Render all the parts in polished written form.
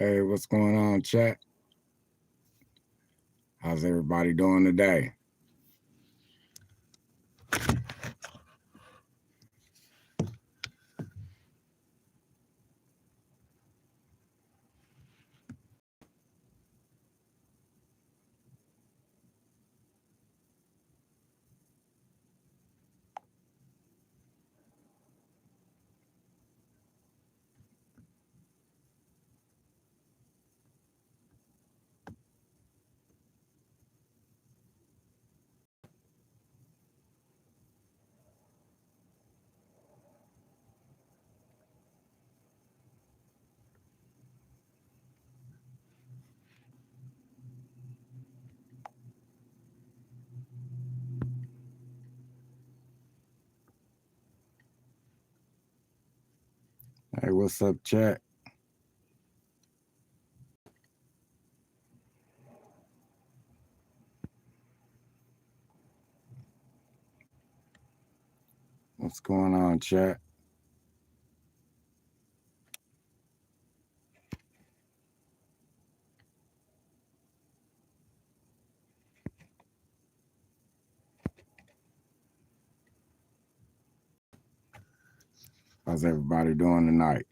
Hey, what's going on, chat? How's everybody doing today? Hey, what's up, chat? What's going on, chat? How's everybody doing tonight?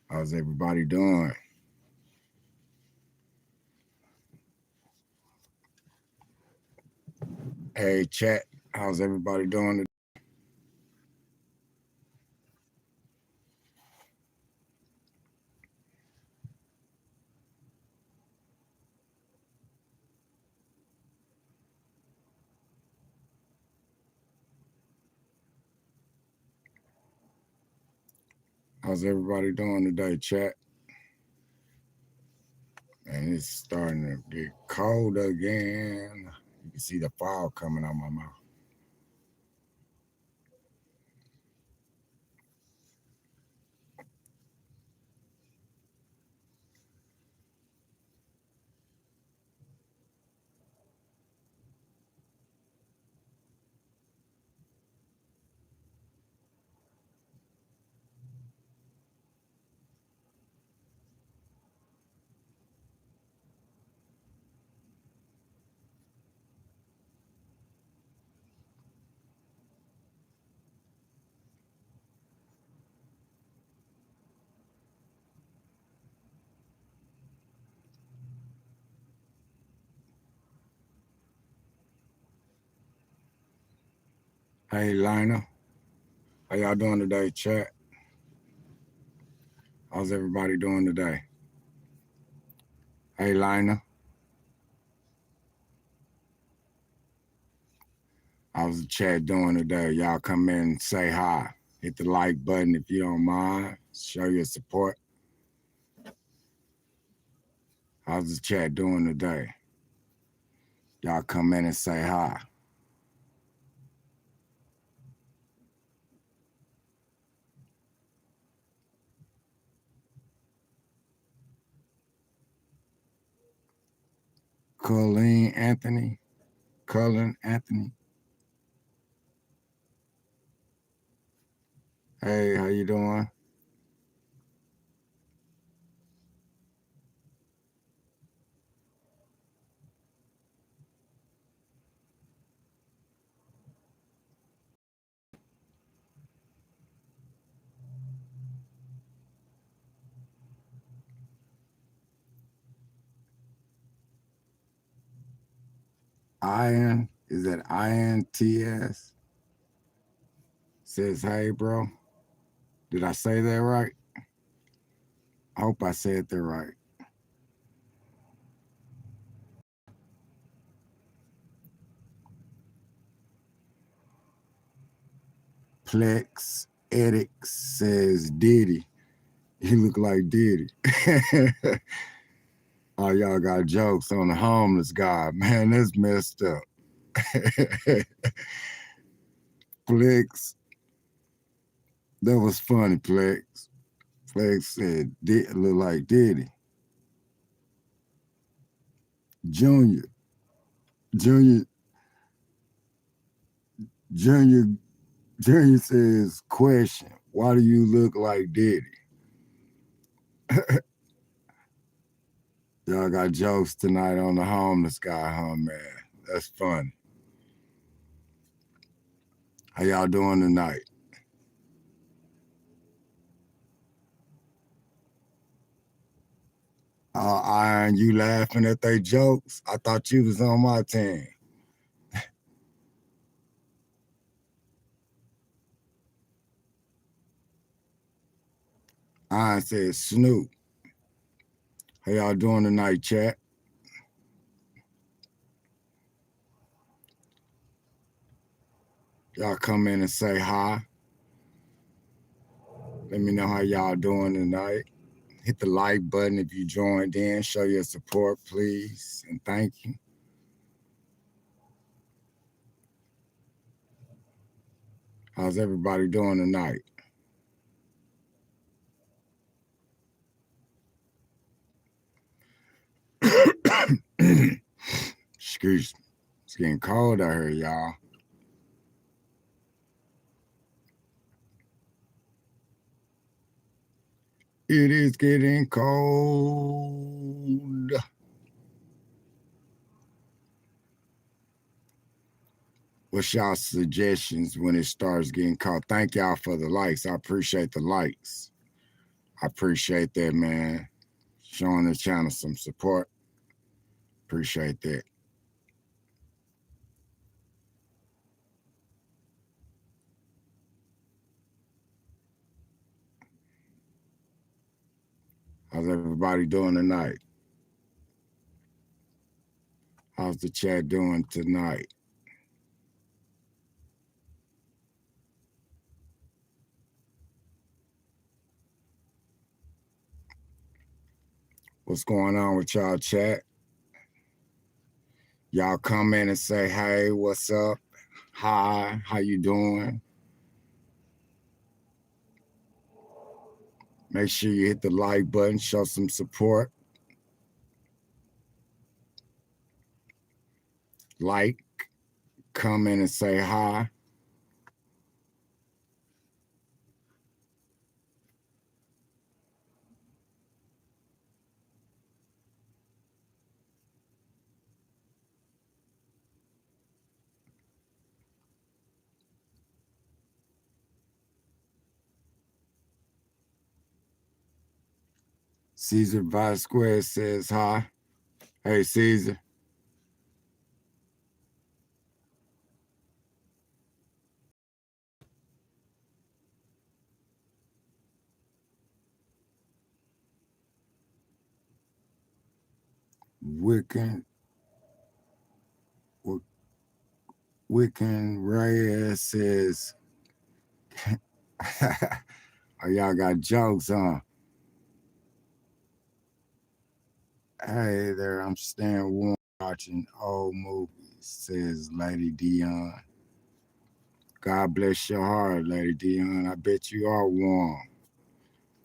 How's everybody doing? Hey, chat. How's everybody doing today? How's everybody doing today, chat? And it's starting to get cold again. You can see the fog coming out my mouth. Hey, Lina. How y'all doing today, chat? How's everybody doing today? Hey, Lina. How's the chat doing today? Y'all come in and say hi. Hit the like button if you don't mind. Show your support. How's the chat doing today? Y'all come in and say hi. Cullen Anthony. Hey, how you doing? Ian, is that INTS? Says, hey, bro. Did I say that right? I hope I said that right. Plex Edix says Diddy. He look like Diddy. Oh, y'all got jokes on the homeless guy. Man, that's messed up. Plex, that was funny, Plex. Plex said, look like Diddy. Junior, Junior, Junior, Junior says, question, why do you look like Diddy? Y'all got jokes tonight on the homeless guy, huh, man? That's funny. How y'all doing tonight? Iron, you laughing at they jokes? I thought you was on my team. Iron said, Snoop. How y'all doing tonight, chat? Y'all come in and say hi. Let me know how y'all doing tonight. Hit the like button if you joined in. Show your support, please, and thank you. How's everybody doing tonight? Excuse me. It's getting cold out here, y'all. It is getting cold. What's y'all suggestions when it starts getting cold? Thank y'all for the likes. I appreciate the likes. I appreciate that, man. Showing the channel some support. Appreciate that. How's everybody doing tonight? How's the chat doing tonight? What's going on with y'all chat? Y'all come in and say, hey, what's up? Hi, how you doing? Make sure you hit the like button, show some support. Like, come in and say hi. Caesar Vasquez says hi. Hey, Caesar. Wiccan. Wiccan Reyes says, oh, y'all got jokes, huh? Hey there, I'm staying warm watching old movies, says Lady Dion. God bless your heart, Lady Dion. I bet you are warm.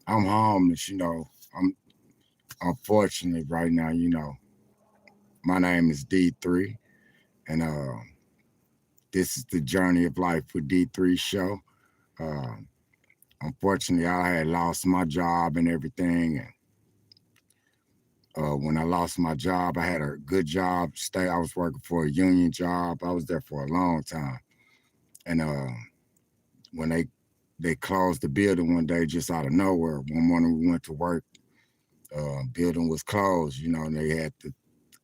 I'm homeless, I'm unfortunately right now, my name is D3, and this is the Journey of Life with D3 show. Uh, Unfortunately, I had lost my job and everything, and when I lost my job, I had a good job. I was working for a union job. I was there for a long time, and when they closed the building one day just out of nowhere. One morning we went to work, building was closed, and they had to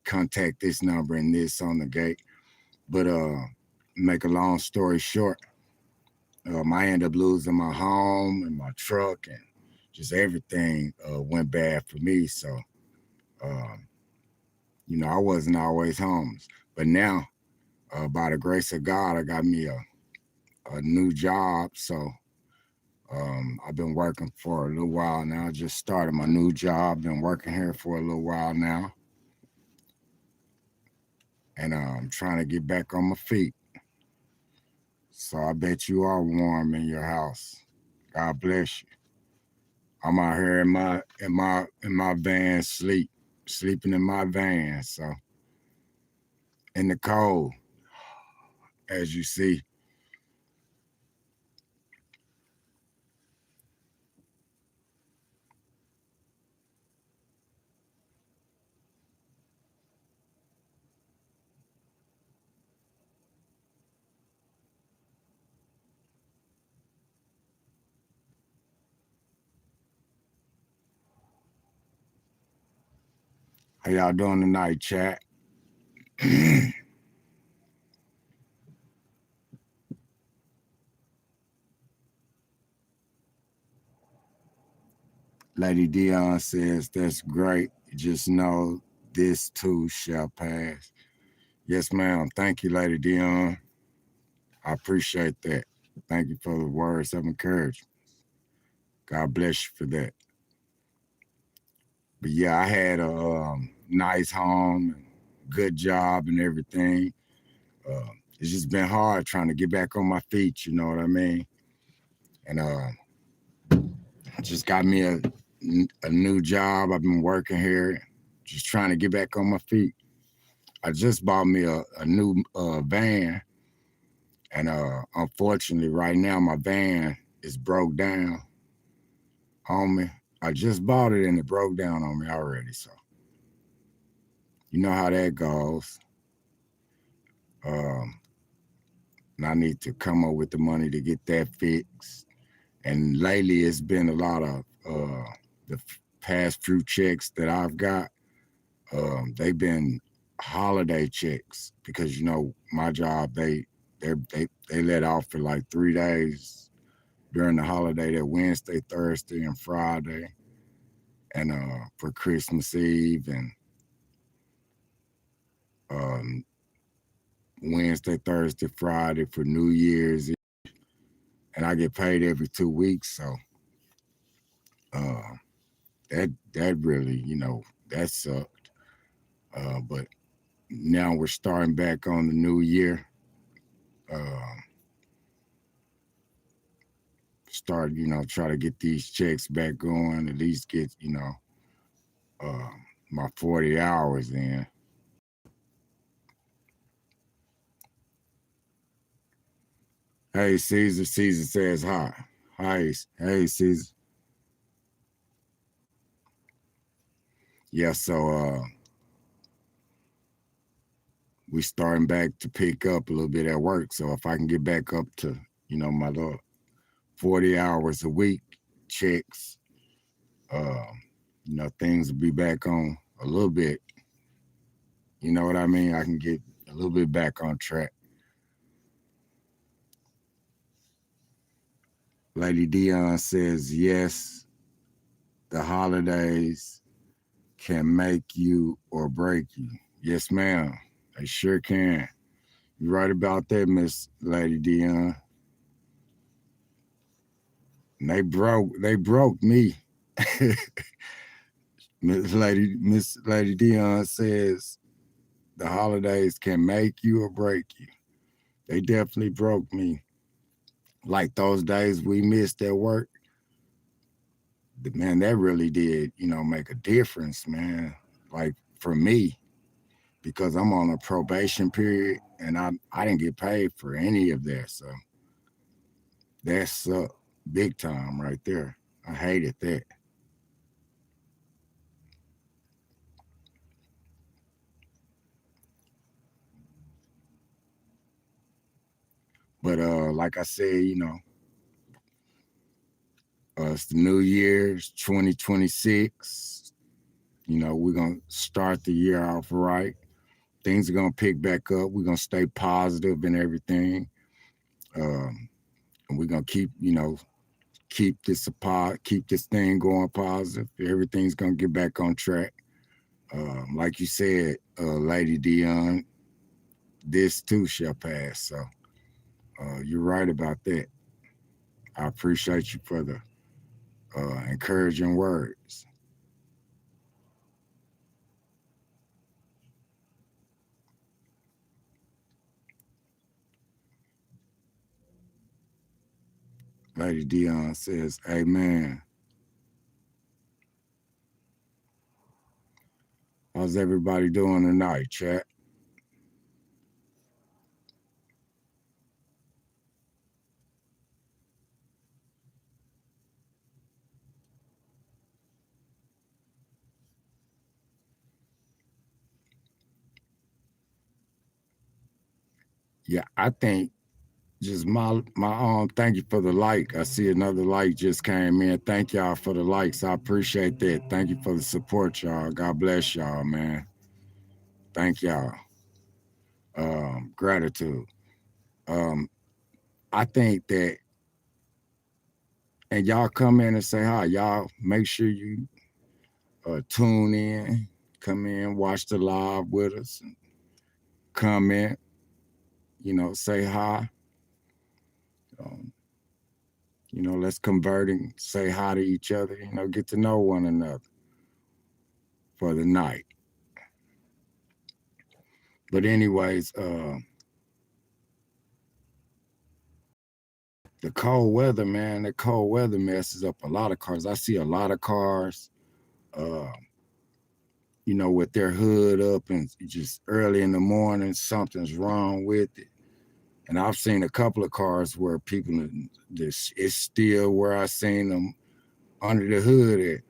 contact this number and this on the gate. But make a long story short, I ended up losing my home and my truck, and just everything went bad for me. So, um, I wasn't always homeless, but now, by the grace of God, I got me a new job. So I've been working for a little while now. I just started my new job. Been working here for a little while now, and I'm trying to get back on my feet. So I bet you are warm in your house. God bless you. I'm out here in my van, sleeping in my van. So in the cold, as you see. How y'all doing tonight, chat? Lady Dion says, that's great. Just know this too shall pass. Yes, ma'am. Thank you, Lady Dion. I appreciate that. Thank you for the words of encouragement. God bless you for that. But yeah, I had a nice home, good job, and everything. It's just been hard trying to get back on my feet. You know what I mean? And just got me a new job. I've been working here, just trying to get back on my feet. I just bought me a new van, and unfortunately, right now my van is broke down on me. I just bought it and it broke down on me already. So you know how that goes. Um, and I need to come up with the money to get that fixed. And lately, it's been a lot of the past few checks that I've got. They've been holiday checks because my job they let off for like 3 days during the holiday. That Wednesday, Thursday, and Friday, and for Christmas Eve and um, Wednesday, Thursday, Friday for New Year's Eve. And I get paid every 2 weeks, so uh, that really that sucked. But now we're starting back on the new year. Uh, Start, try to get these checks back going, at least get, uh, my 40 hours in. Hey, Caesar. Caesar says hi. Hi. Hey, Caesar. Yeah, so we starting back to pick up a little bit at work. So if I can get back up to, my little 40 hours a week checks, uh, things will be back on a little bit. You know what I mean? I can get a little bit back on track. Lady Dion says, yes, the holidays can make you or break you. Yes, ma'am. They sure can. You're right about that, Miss Lady Dion. And they broke me. Miss Lady Dion says the holidays can make you or break you. They definitely broke me. Like those days we missed at work, man, that really did, make a difference, man. Like for me, because I'm on a probation period and I didn't get paid for any of that. So that's big time right there. I hated that. But like I said, it's the New Year's 2026. We're gonna start the year off right. Things are gonna pick back up. We're gonna stay positive and everything. And we're gonna keep this thing going positive. Everything's gonna get back on track. Like you said, Lady Dion, this too shall pass. So you're right about that. I appreciate you for the encouraging words. Lady Dion says, Amen. How's everybody doing tonight, chat? Yeah, I think just my own thank you for the like. I see another like just came in. Thank y'all for the likes. I appreciate that. Thank you for the support, y'all. God bless y'all, man. Thank y'all. Gratitude. Um, I think that, and y'all come in and say hi. Y'all make sure you tune in, come in, watch the live with us, comment, say hi. Um, let's convert and say hi to each other, get to know one another for the night. But anyways, the cold weather, man, the cold weather messes up a lot of cars. I see a lot of cars, uh, with their hood up and just early in the morning, something's wrong with it. And I've seen a couple of cars where people, this it's still where I seen them under the hood at.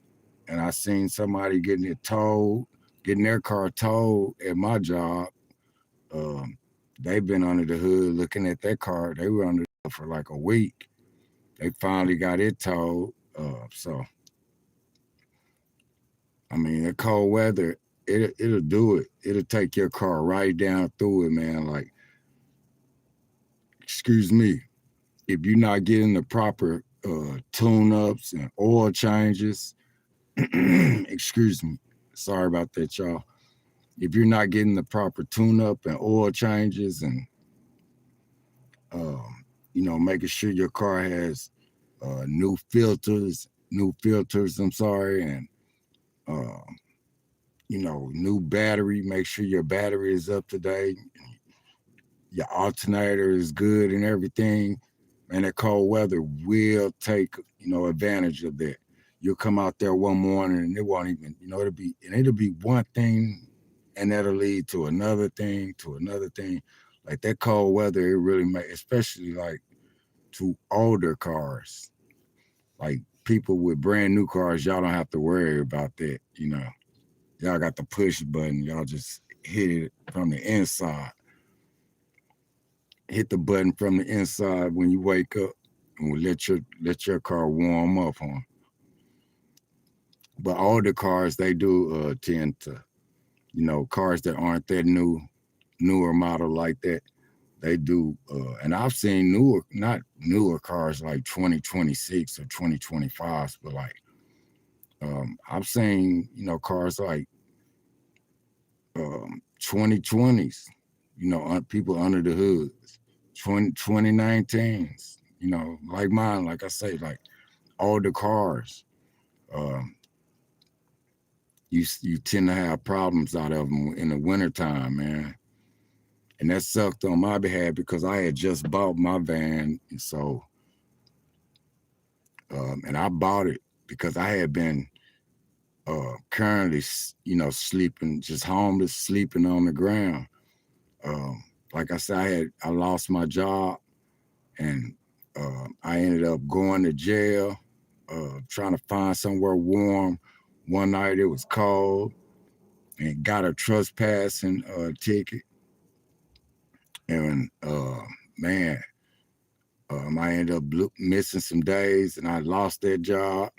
And I seen somebody getting their car towed at my job. Um, they've been under the hood looking at that car. They were under for like a week. They finally got it towed. So I mean, the cold weather, it'll do it. It'll take your car right down through it, man. Like, excuse me, if you're not getting the proper tune-ups and oil changes, excuse me, sorry about that, y'all. If you're not getting the proper tune-up and oil changes and um, making sure your car has new filters, I'm sorry, and uh, new battery, make sure your battery is up to date, your alternator is good and everything, and that cold weather will take, advantage of that. You'll come out there one morning and it won't even, it'll be one thing and that'll lead to another thing, to another thing. Like that cold weather, it really makes, especially like to older cars, like people with brand new cars, y'all don't have to worry about that. Y'all got the push button, y'all just hit it from the inside. Hit the button from the inside when you wake up and we'll let your car warm up on. But older cars, they do tend to, cars that aren't that newer model like that, they do. And I've seen not newer cars like 2026 or 2025s, but like I've seen, cars like 2020s you know, people under the hoods, 2019s, you know, like mine, like I say, like all the cars, um, you tend to have problems out of them in the wintertime, man. And that sucked on my behalf because I had just bought my van. And so, and I bought it because I had been currently, you know, sleeping, just homeless, sleeping on the ground. Um, like I said, I lost my job and I ended up going to jail, trying to find somewhere warm. One night it was cold and got a trespassing ticket. And man, I ended up missing some days and I lost that job.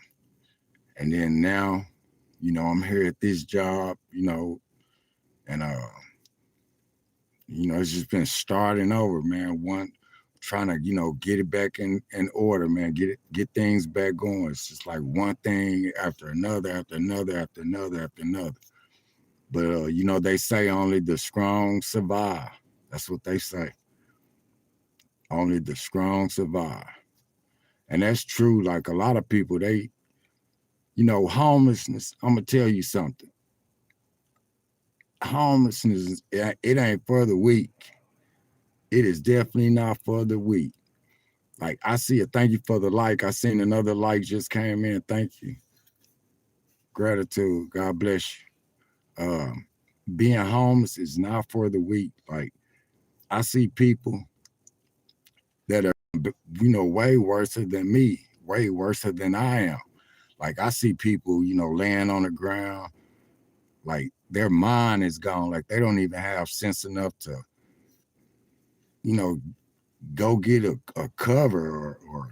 And then now, you know, I'm here at this job, you know, and you know, it's just been starting over, man. Trying to, you know, get it back in order, man. Get things back going. It's just like one thing after another, after another, after another, after another. But you know, they say only the strong survive. That's what they say. Only the strong survive. And that's true. Like a lot of people, they, you know, homelessness, I'm gonna tell you something. Homelessness, it ain't for the weak. It is definitely not for the weak. Like I see it. Thank you for the like. I seen another like just came in. Thank you. Gratitude. God bless you. Being homeless is not for the weak. Like I see people that are, you know, way worse than me, way worse than I am. Like I see people, you know, laying on the ground, like their mind is gone. Like they don't even have sense enough to, you know, go get a cover or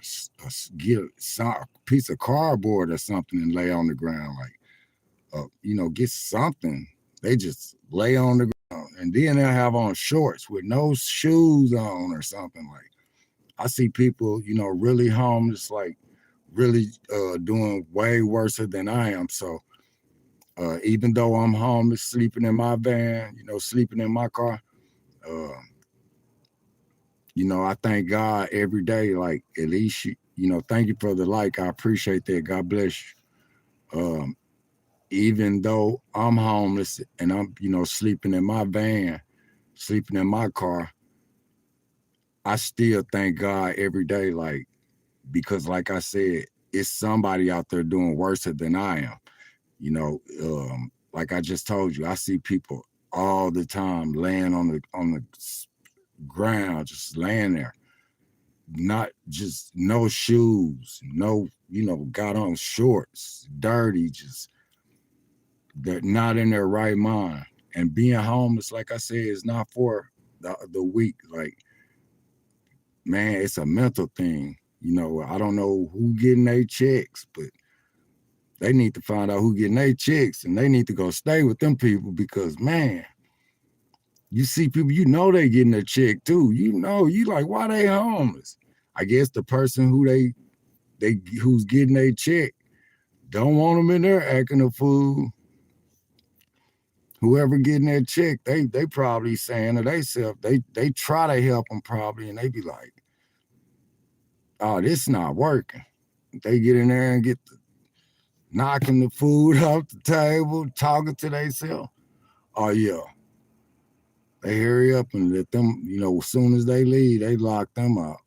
get a piece of cardboard or something and lay on the ground. Like, you know, get something. They just lay on the ground and then they'll have on shorts with no shoes on or something. Like I see people, you know, really homeless, like really doing way worse than I am. So even though I'm homeless, sleeping in my van, you know, sleeping in my car, uh, you know, I thank God every day. Like at least, you know, thank you for the like. I appreciate that. God bless you. Even though I'm homeless and I'm, you know, sleeping in my van, sleeping in my car, I still thank God every day. Like, because like I said, it's somebody out there doing worse than I am. You know, like I just told you, I see people all the time laying on the ground, just laying there, not just no shoes, no, you know, got on shorts, dirty, just they're not in their right mind. And being homeless, like I said, is not for the weak. Like, man, it's a mental thing. You know, I don't know who getting their checks, but they need to find out who getting their checks and they need to go stay with them people because, man, you see people, you know they getting a check too. You know, you like, why they homeless? I guess the person who's getting their check don't want them in there acting a fool. Whoever getting that check, they probably saying to themselves, they try to help them probably, and they be like, oh, this not working. They get in there and get knocking the food off the table, talking to themselves. Oh yeah, they hurry up and let them, you know, as soon as they leave, they lock them up.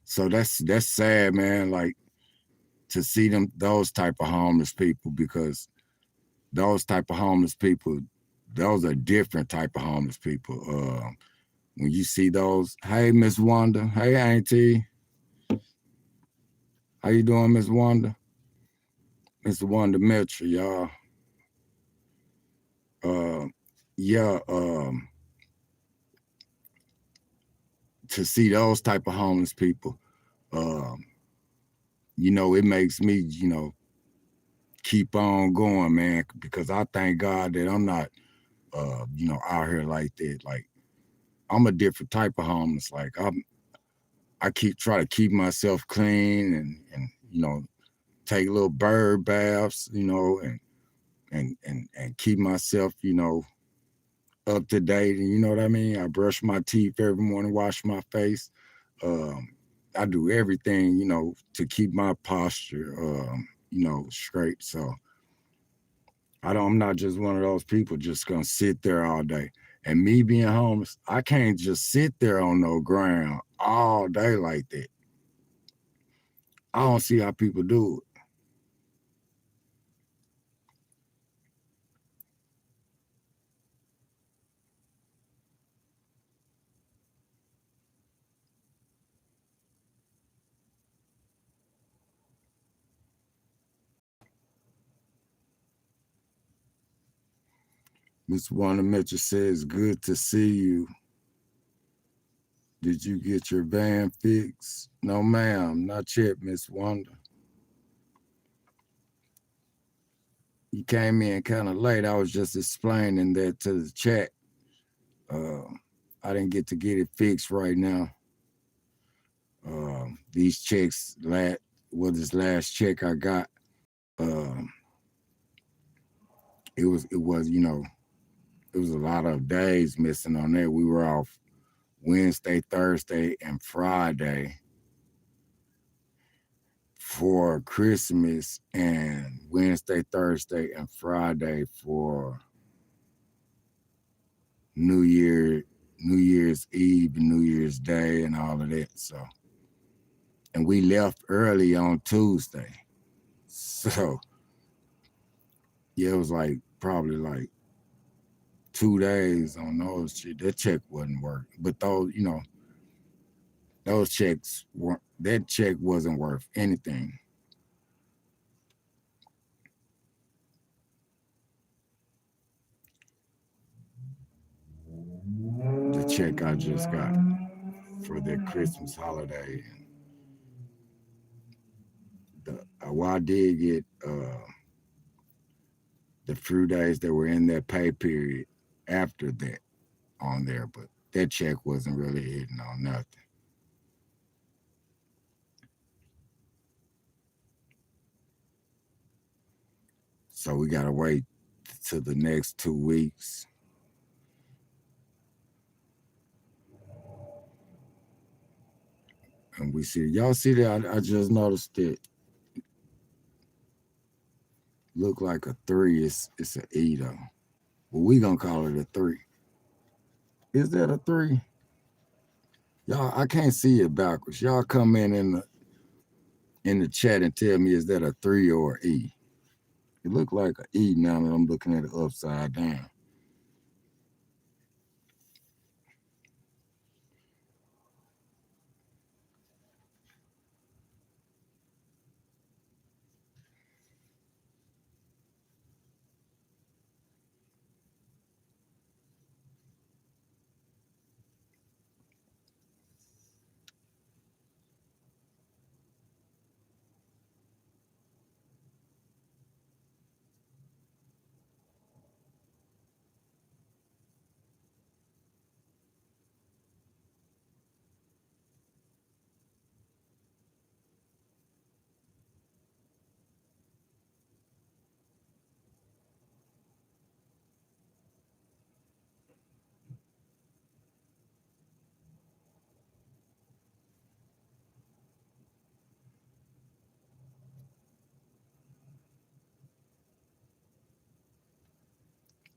So that's sad, man. Like to see those type of homeless people because those type of homeless people, those are different type of homeless people. When you see those, hey Miss Wanda, hey Auntie, how you doing, Miss Wanda? Miss Wanda Mitchell, y'all. Uh, yeah, to see those type of homeless people, um, you know, it makes me, you know, keep on going, man, because I thank God that I'm not, you know, out here like that. Like I'm a different type of homeless. Like I try to keep myself clean and take little bird baths, and keep myself, up to date. And you know what I mean? I brush my teeth every morning, wash my face. Um, I do everything, to keep my posture, straight. So I'm not just one of those people just gonna sit there all day. And me being homeless, I can't just sit there on no ground all day like that. I don't see how people do it. Miss Wanda Mitchell says, good to see you. Did you get your van fixed? No, ma'am, not yet, Miss Wanda. You came in kind of late. I was just explaining that to the chat. I didn't get to get it fixed right now. These checks, this last check I got, it was it was a lot of days missing on there. We were off Wednesday, Thursday, and Friday for Christmas, and Wednesday, Thursday, and Friday for New Year's Eve and New Year's Day and all of that. So, and we left early on Tuesday. So yeah, it was probably 2 days on those shit. That check wasn't working. But those checks weren't, that check wasn't worth anything. The check I just got for that Christmas holiday. Well, I did get the few days that were in that pay period after that on there, but that check wasn't really hitting on nothing. So we gotta wait till the next 2 weeks. And we see, y'all see that? I just noticed it. Look like a 3. It's an E though. Well, we gonna call it a 3. Is that a 3? Y'all, I can't see it backwards. Y'all come in the chat and tell me, is that a 3 or an E? It looked like an E now that I'm looking at it upside down.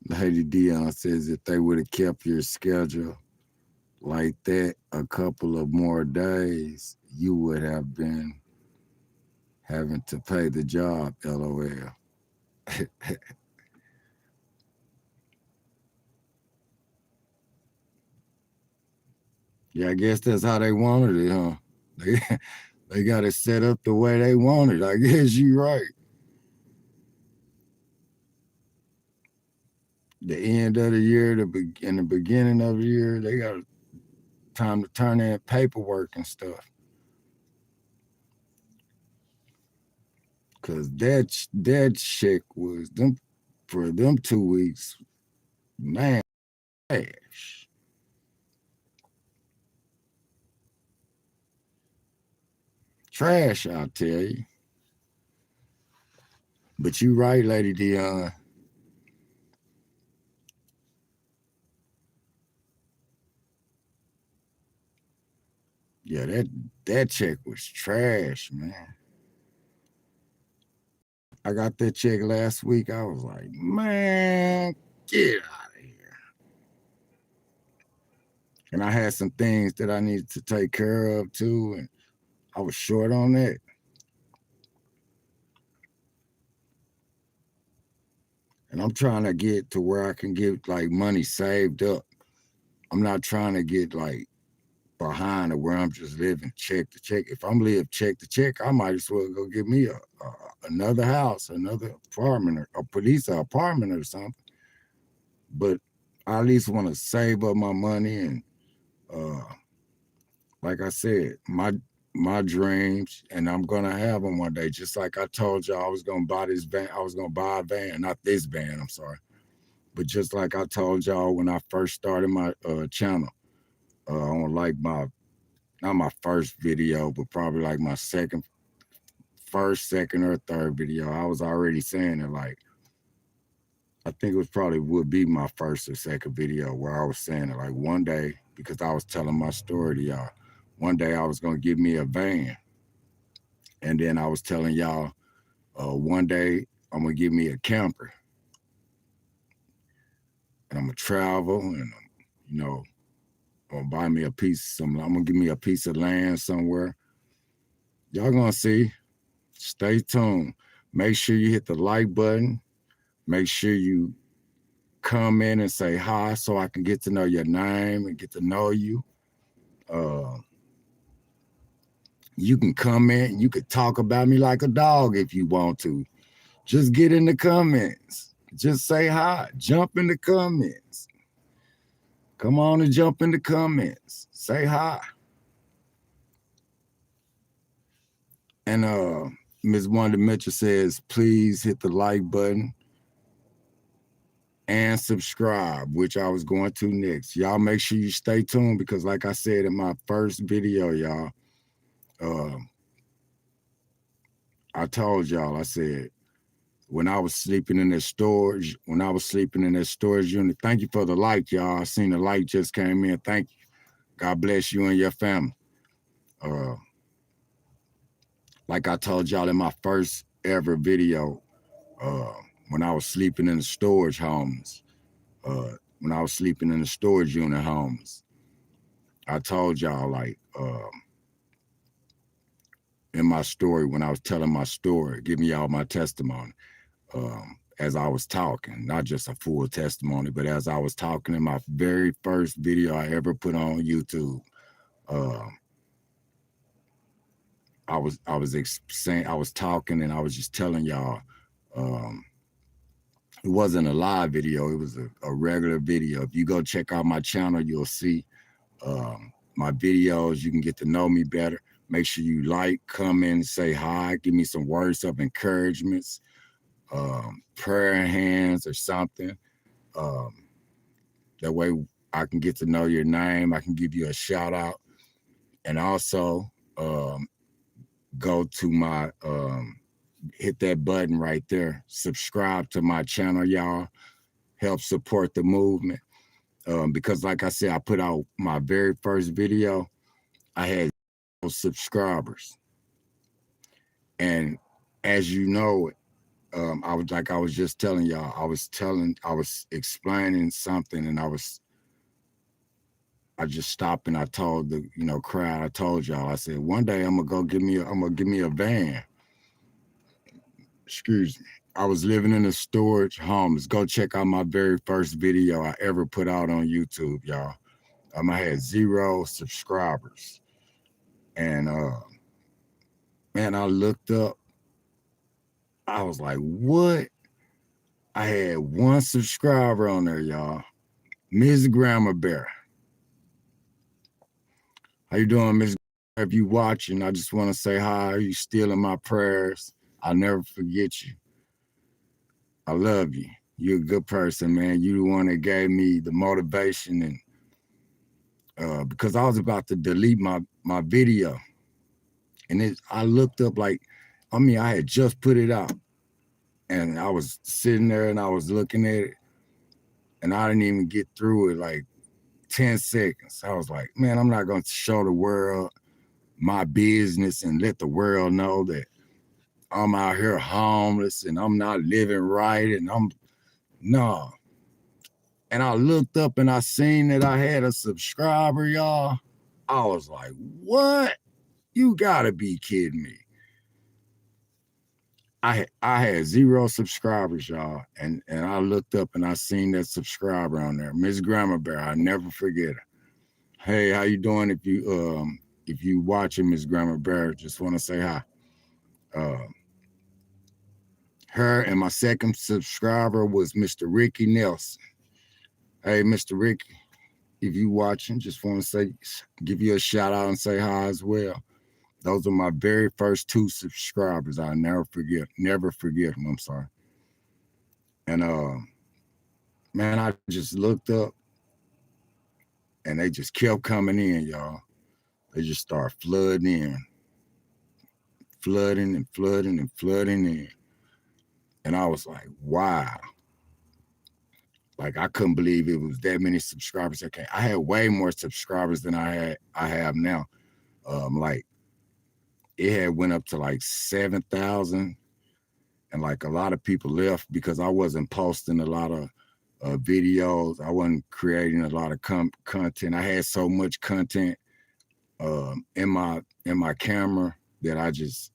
Lady Dion says if they would have kept your schedule like that a couple of more days, you would have been having to pay the job, LOL. Yeah, I guess that's how they wanted it, huh? They got it set up the way they wanted. I guess you're right. The end of the year, and the beginning of the year, they got time to turn in paperwork and stuff. Cause that check was them for them 2 weeks, man. Ash. trash, I'll tell you. But you right, Lady Dion. Yeah, that check was trash, man. I got that check last week. I was like, man, get out of here. And I had some things that I needed to take care of too, and I was short on that. And I'm trying to get to where I can get like money saved up. I'm not trying to get like behind or where I'm just living check to check. If I'm live check to check, I might as well go get me another house, another apartment, or a police apartment or something. But I at least want to save up my money and like I said, my dreams, and I'm gonna have them one day. Just like I told y'all, I was gonna buy this van. I was gonna buy a van, not this van. I'm sorry, but just like I told y'all when I first started my channel, on like not my first video, but probably like my first, second, or third video, I was already saying it. Like I think it was probably would be my first or second video where I was saying it. Like one day, because I was telling my story to y'all. One day I was gonna give me a van. And then I was telling y'all, one day I'm gonna give me a camper, and I'm gonna travel, and I'm gonna buy me a piece. I'm gonna give me a piece of land somewhere. Y'all gonna see. Stay tuned. Make sure you hit the like button. Make sure you come in and say hi, so I can get to know your name and get to know you. You can comment. You could talk about me like a dog if you want to. Just get in the comments. Just say hi. Jump in the comments. Come on and jump in the comments. Say hi. And Ms. Wanda Mitchell says, please hit the like button and subscribe, which I was going to next. Y'all make sure you stay tuned because like I said in my first video, y'all, I told y'all, I said, when I was sleeping in that storage unit, thank you for the like, y'all. I seen the like just came in. Thank you. God bless you and your family. Like I told y'all in my first ever video, when I was sleeping in the storage homes, when I was sleeping in the storage unit homes, I told y'all like in my story, when I was telling my story, giving y'all my testimony, as I was talking, not just a full testimony, but as I was talking in my very first video I ever put on YouTube, I was talking and I was just telling y'all, it wasn't a live video, it was a regular video. If you go check out my channel, you'll see my videos. You can get to know me better. Make sure you like, comment, say hi, give me some words of encouragements, prayer hands or something. That way I can get to know your name. I can give you a shout out. And also go to my, hit that button right there. Subscribe to my channel, y'all. Help support the movement. Because like I said, I put out my very first video. I had 0 subscribers. And as you know, I was just telling y'all, I was explaining something, and I just stopped and I told the crowd, I told y'all, I said, one day I'm gonna give me a van. Excuse me. I was living in a storage homes. Go check out my very first video I ever put out on YouTube, y'all. I had 0 subscribers. And man, I looked up, I was like, what? I had 1 subscriber on there, y'all. Ms. Grandma Bear. How you doing, Ms. If you watching, I just want to say hi. You still in my prayers. I'll never forget you. I love you. You're a good person, man. You the one that gave me the motivation, and because I was about to delete my video, And I looked up like, I mean, I had just put it out, and I was sitting there and I was looking at it, and I didn't even get through it like 10 seconds. I was like, man, I'm not going to show the world my business and let the world know that I'm out here homeless and I'm not living right, and no. And I looked up and I seen that I had a subscriber, y'all. I was like, what? You gotta be kidding me. I had 0 subscribers, y'all. And I looked up and I seen that subscriber on there. Miss Grandma Bear, I never forget her. Hey, how you doing? If you watching Miss Grandma Bear, just want to say hi. Her and my second subscriber was Mr. Ricky Nelson. Hey, Mr. Ricky, if you watching, just want to say, give you a shout out and say hi as well. Those are my very first 2 subscribers. I'll never forget them. I'm sorry. And man, I just looked up and they just kept coming in, y'all. They just start flooding in. Flooding in. And I was like, wow. Like, I couldn't believe it was that many subscribers that came. I had way more subscribers than I have now. Like, it had went up to like 7,000, and like a lot of people left because I wasn't posting a lot of videos. I wasn't creating a lot of content. I had so much content in my camera that I just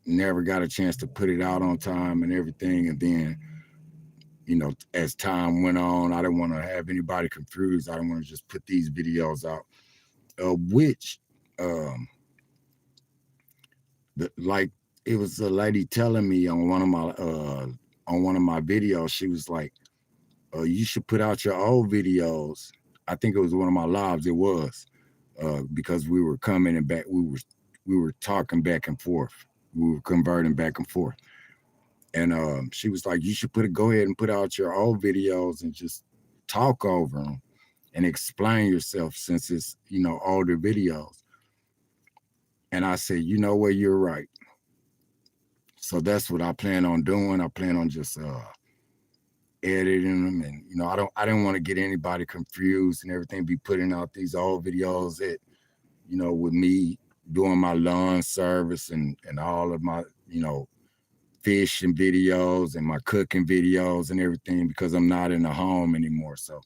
never got a chance to put it out on time and everything. And then, you know, as time went on, I didn't want to have anybody confused. I didn't want to just put these videos out, which like, it was a lady telling me on one of my videos. She was like, you should put out your old videos. I think it was one of my lives. It was because we were coming and back. We were talking back and forth. We were converting back and forth. And she was like, you should go ahead and put out your old videos and just talk over them and explain yourself, since it's, you know, older videos. And I said, you know what, you're right. So that's what I plan on doing. I plan on just editing them, and, you know, I didn't want to get anybody confused and everything, be putting out these old videos that, you know, with me doing my lawn service and all of my, you know, fishing videos and my cooking videos and everything, because I'm not in the home anymore. So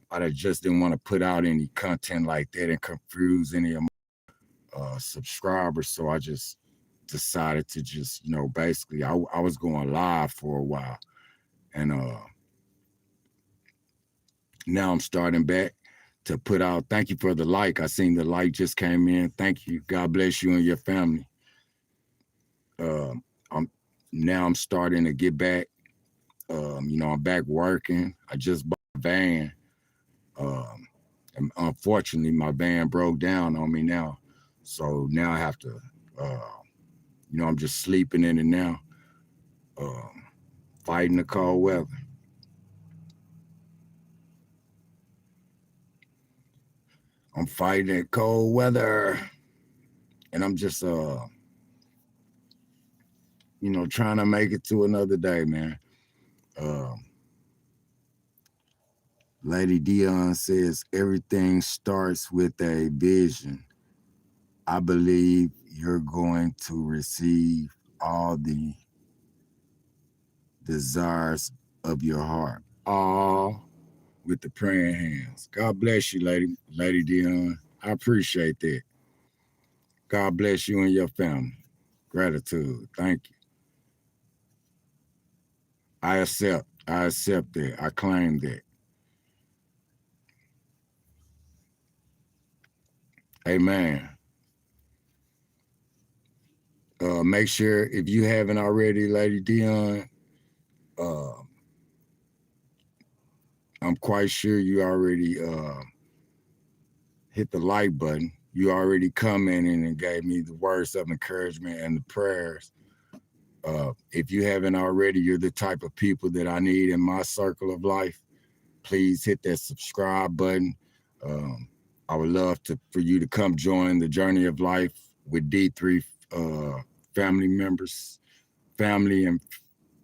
I just didn't want to put out any content like that and confuse any of my subscribers. So I just decided to just, you know, basically I was going live for a while, and now I'm starting back to put out. Thank you for the like. I seen the like just came in. Thank you. God bless you and your family. I'm starting to get back. You know, I'm back working. I just bought a van. And unfortunately, my van broke down on me now. So now I have to, you know, I'm just sleeping in it now, fighting the cold weather. I'm fighting that cold weather, and I'm just, you know, trying to make it to another day, man. Lady Dion says, everything starts with a vision. I believe you're going to receive all the desires of your heart. All with the praying hands. God bless you, Lady Dion. I appreciate that. God bless you and your family. Gratitude. Thank you. I accept that. I claim that. Amen. Make sure, if you haven't already, Lady Dion, I'm quite sure you already hit the like button. You already commented and gave me the words of encouragement and the prayers. If you haven't already, you're the type of people that I need in my circle of life. Please hit that subscribe button. I would love for you to come join the journey of life with D3 family members, family and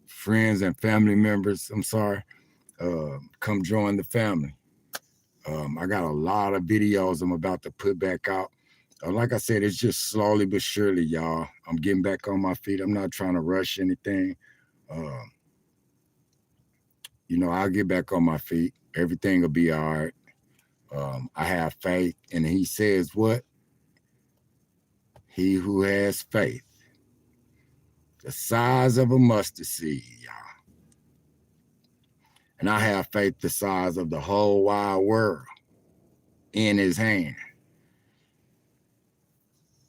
friends and family members. I'm sorry. Come join the family. I got a lot of videos I'm about to put back out. Like I said, it's just slowly but surely, y'all. I'm getting back on my feet. I'm not trying to rush anything. You know, I'll get back on my feet. Everything will be all right. I have faith. And he says what? He who has faith, the size of a mustard seed, y'all. And I have faith the size of the whole wide world in his hand.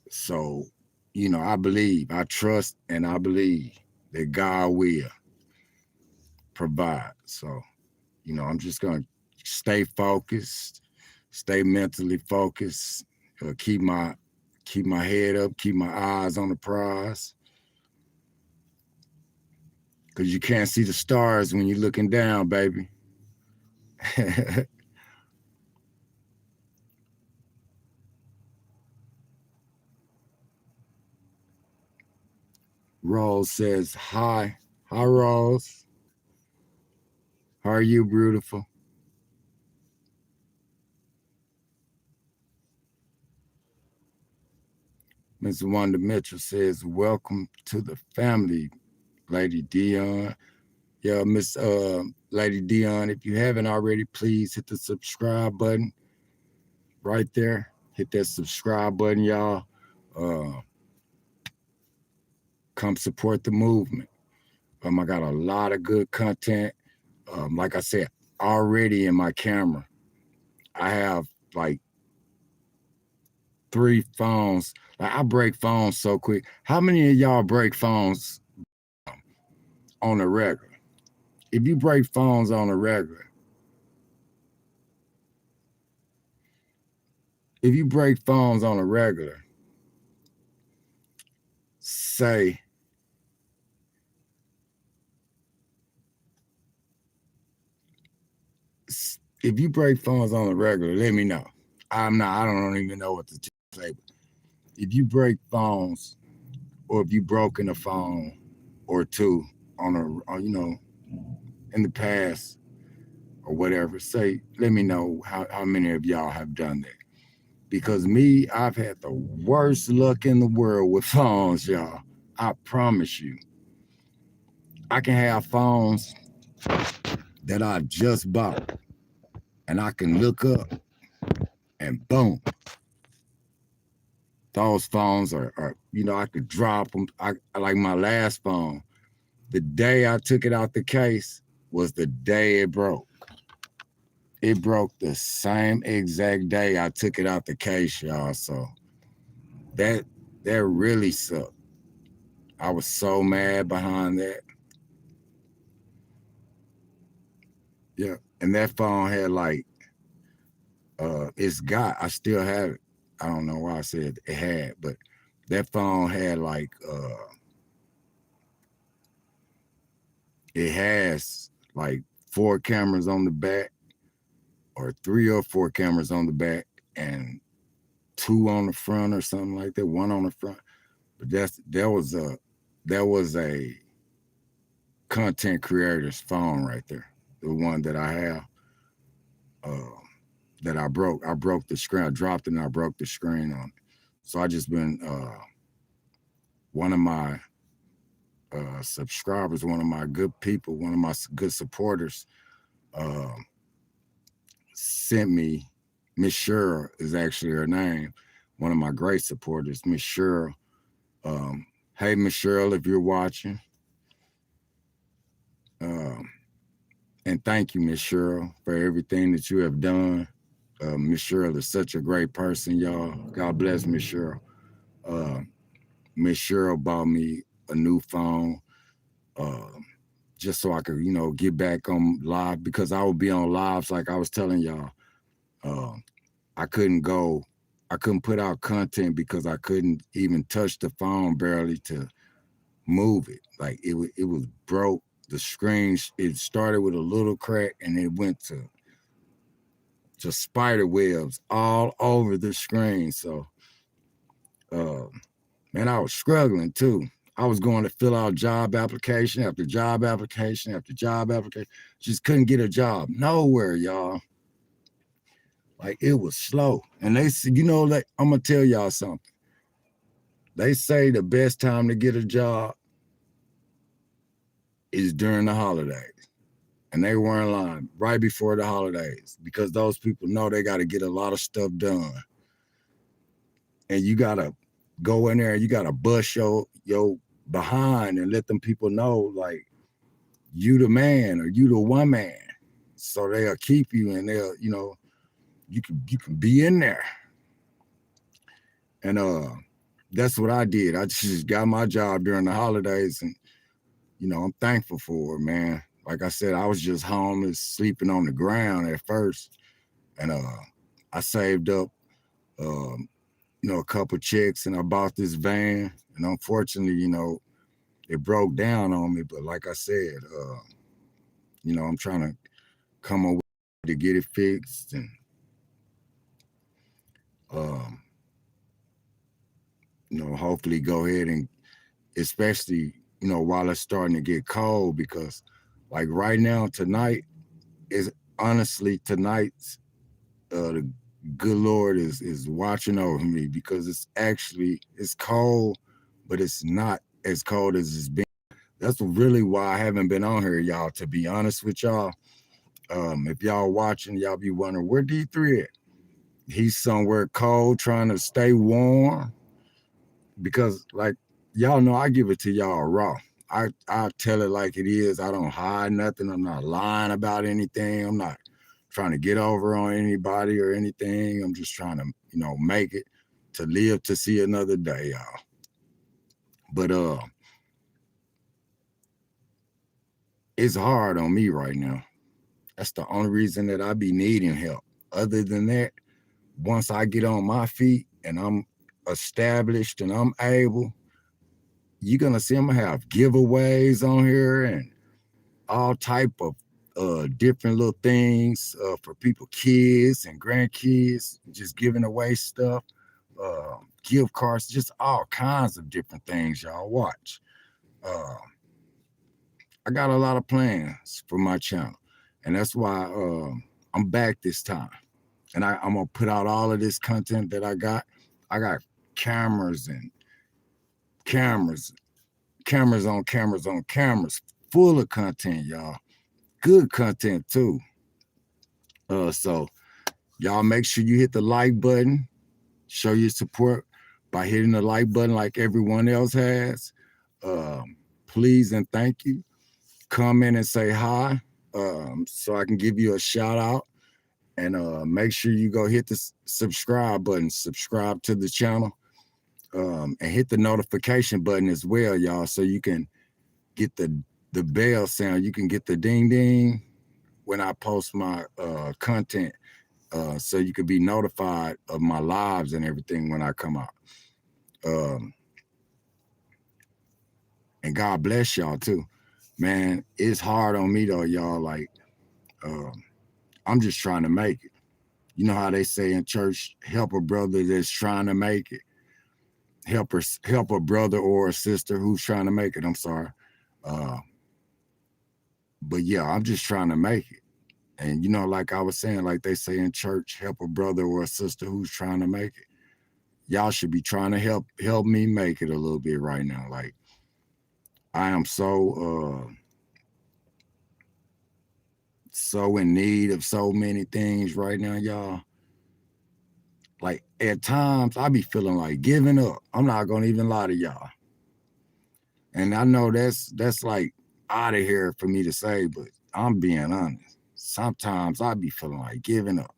So, you know, I believe, I trust, and I believe that God will provide. So, you know, I'm just going to stay focused, stay mentally focused, keep my head up, keep my eyes on the prize. Because you can't see the stars when you're looking down, baby. Rose says, hi. Hi, Rose. How are you, beautiful? Ms. Wanda Mitchell says, welcome to the family, Lady Dion. Yeah, Miss Lady Dion, if you haven't already, please hit the subscribe button right there. Hit that subscribe button, y'all. Come support the movement. I got a lot of good content. Like I said, already in my camera, I have like 3 phones. Like I break phones so quick. How many of y'all break phones on a regular? If you break phones on a regular, say, if you break phones on a regular, let me know. I don't even know what to say. If you break phones, or if you broken a phone or 2 on you know, in the past or whatever, say, let me know how many of y'all have done that. Because me, I've had the worst luck in the world with phones, y'all. I promise you. I can have phones that I just bought, and I can look up, and boom, those phones are you know, I could drop them. I like my last phone. The day I took it out the case was the day it broke. It broke the same exact day I took it out the case, y'all. So that really sucked. I was so mad behind that. Yeah. And that phone had like, I still have it. I don't know why I said it had, but that phone had like, it has like 4 cameras on the back, or 3 or 4 cameras on the back, and 2 on the front or something like that, 1 on the front. But that was a content creator's phone right there. The one that I have, that I broke. I broke the screen. I dropped it and I broke the screen on it. So I just been, one of my subscribers, one of my good people, one of my good supporters, sent me, Miss Cheryl is actually her name, one of my great supporters, Miss Cheryl. Hey, Miss Cheryl, if you're watching, and thank you, Miss Cheryl, for everything that you have done. Miss Cheryl is such a great person, y'all. God bless Miss Cheryl. Miss Cheryl bought me a new phone, just so I could, you know, get back on live, because I would be on lives like I was telling y'all. I couldn't put out content because I couldn't even touch the phone barely to move it. Like it was broke. The screen, it started with a little crack and it went to just spider webs all over the screen. So Man, I was struggling too. I was going to fill out job application after job application after job application. Just couldn't get a job nowhere, y'all. Like it was slow. And they said, you know, like I'm gonna tell y'all something. They say the best time to get a job is during the holidays. And they weren't lying, right before the holidays, because those people know they got to get a lot of stuff done. And you got to go in there and you got to bust your behind and let them people know, like, you the man or you the one man. So they'll keep you and they'll, you know, you can be in there. And that's what I did. I just got my job during the holidays, and you know, I'm thankful for it, man. Like I said, I was just homeless, sleeping on the ground at first, and I saved up, you know, a couple checks, and I bought this van. And unfortunately, you know, it broke down on me. But like I said, you know, I'm trying to come up with to get it fixed, and you know, hopefully go ahead and, especially, you know, while it's starting to get cold, because like right now, tonight is honestly tonight's the good Lord is watching over me, because it's cold, but it's not as cold as it's been. That's really why I haven't been on here, y'all, to be honest with y'all. If y'all watching, y'all be wondering where D3 at. He's somewhere cold trying to stay warm, because like y'all know, I give it to y'all raw. I tell it like it is. I don't hide nothing. I'm not lying about anything. I'm not trying to get over on anybody or anything. I'm just trying to, you know, make it to live to see another day, y'all. But it's hard on me right now. That's the only reason that I be needing help. Other than that, once I get on my feet and I'm established and I'm able, you're gonna see I'm gonna have giveaways on here and all type of different little things for people, kids and grandkids, just giving away stuff, gift cards, just all kinds of different things, y'all. Watch. I got a lot of plans for my channel, and that's why I'm back this time. And I'm gonna put out all of this content that I got. I got cameras and cameras on cameras, full of content, y'all. Good content too. So y'all make sure you hit the like button, show your support by hitting the like button like everyone else has. Please and thank you. Comment and say hi, so I can give you a shout out. And make sure you go hit the subscribe button, subscribe to the channel, and hit the notification button as well, y'all, so you can get the bell sound. You can get the ding ding when I post my content, so you can be notified of my lives and everything when I come out. And God bless y'all too, man. It's hard on me though, y'all. Like, I'm just trying to make it. You know how they say in church, help a brother that's trying to make it. Help a brother or a sister who's trying to make it. I'm sorry. But yeah, I'm just trying to make it. And you know, like I was saying, like they say in church, help a brother or a sister who's trying to make it. Y'all should be trying to help me make it a little bit right now. Like, I am so in need of so many things right now, y'all. Like at times I be feeling like giving up. I'm not gonna even lie to y'all. And I know that's like out of here for me to say, but I'm being honest. Sometimes I be feeling like giving up.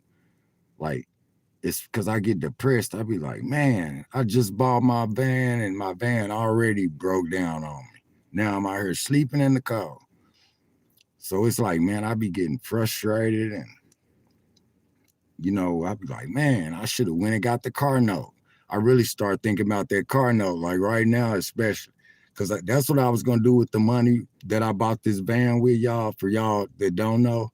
Like, it's because I get depressed. I be like, man, I just bought my van and my van already broke down on me. Now I'm out here sleeping in the car. So it's like, man, I be getting frustrated, and you know, I be like, man, I should have went and got the car note. I really start thinking about that car note, like right now, especially, because that's what I was gonna do with the money that I bought this van with, y'all. For y'all that don't know,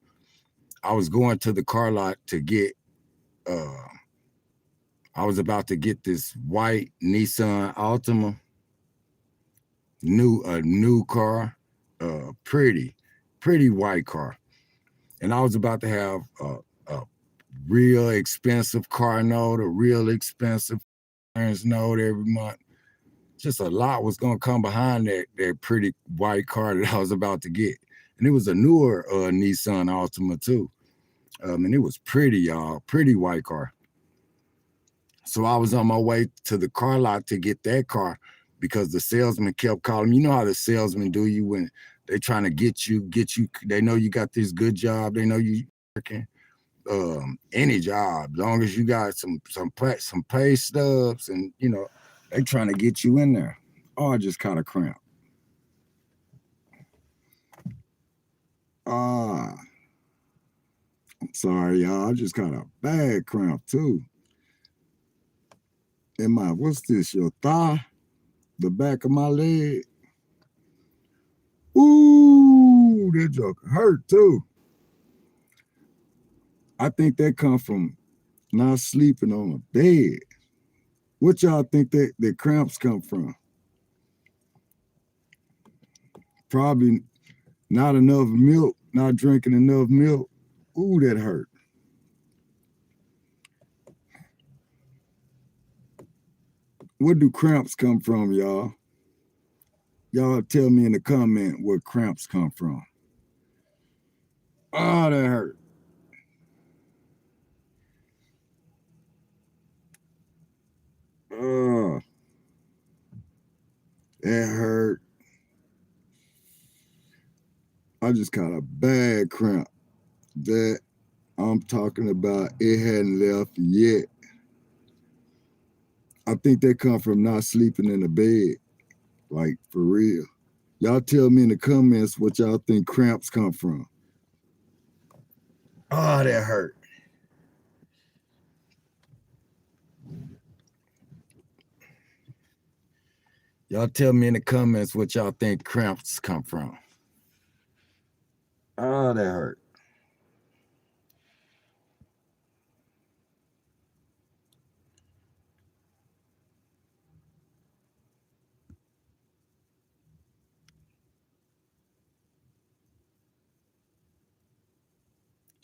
I was going to the car lot to get I was about to get this white Nissan Altima, a new car, pretty white car. And I was about to have a real expensive car note, a real expensive insurance note every month. Just a lot was gonna come behind that pretty white car that I was about to get. And it was a newer Nissan Altima too. And it was pretty, y'all, pretty white car. So I was on my way to the car lot to get that car because the salesman kept calling. You know how the salesmen do you when they trying to get you. They know you got this good job. They know you working any job, as long as you got some pay stubs, and you know they trying to get you in there. Oh, I just kind of cramp. I'm sorry, y'all. I just got a bad cramp too. In my, what's this? Your thigh, the back of my leg. Ooh, that joke hurt too. I think that come from not sleeping on a bed. What y'all think that the cramps come from? Probably not enough milk, not drinking enough milk. Ooh, that hurt. Where do cramps come from, y'all? Y'all tell me in the comment where cramps come from. Oh, that hurt. Oh, that hurt. I just got a bad cramp. That I'm talking about, it hadn't left yet. I think that come from not sleeping in the bed, like for real. Y'all tell me in the comments what y'all think cramps come from. Oh, that hurt. Y'all tell me in the comments what y'all think cramps come from. Oh, that hurt.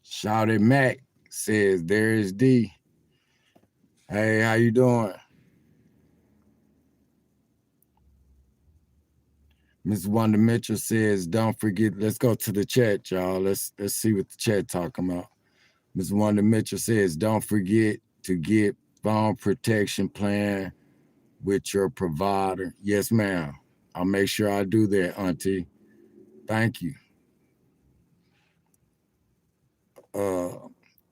Shouted Mac says, there is D. Hey, how you doing? Ms. Wanda Mitchell says, don't forget, let's go to the chat, y'all. Let's see what the chat talking about. Ms. Wanda Mitchell says, don't forget to get phone protection plan with your provider. Yes, ma'am. I'll make sure I do that, Auntie. Thank you.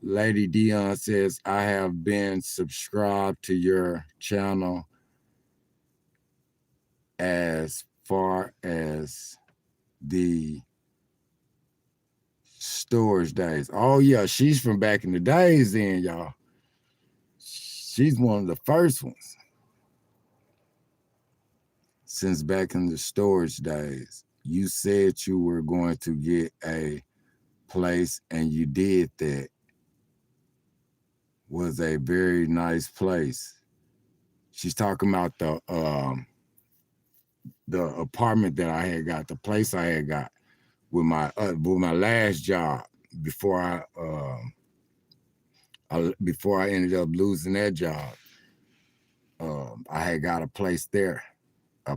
Lady Dion says, I have been subscribed to your channel as far as the storage days. Oh, yeah, she's from back in the days then, y'all. She's one of the first ones since back in the storage days. You said you were going to get a place, and you did that. Was a very nice place. She's talking about the apartment that I had got, the place I had got with my last job before I ended up losing that job. I had got a place there, I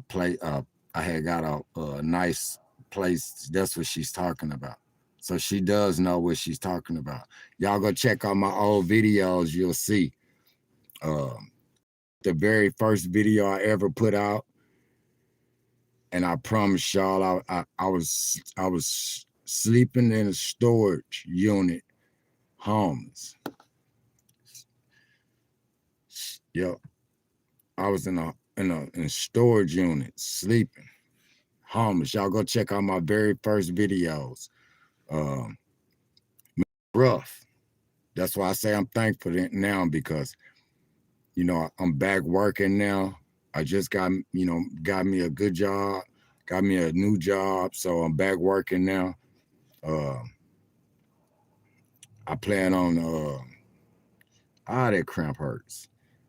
had got a nice place. That's what she's talking about. So she does know what she's talking about. Y'all go check out my old videos. You'll see. The very first video I ever put out, and I promise y'all, I was sleeping in a storage unit, homeless. Yep, I was in a storage unit, sleeping, homeless. Y'all go check out my very first videos. Rough. That's why I say I'm thankful now, because you know I'm back working now. I just got me a good job, got me a new job, so I'm back working now. I plan on that cramp hurts.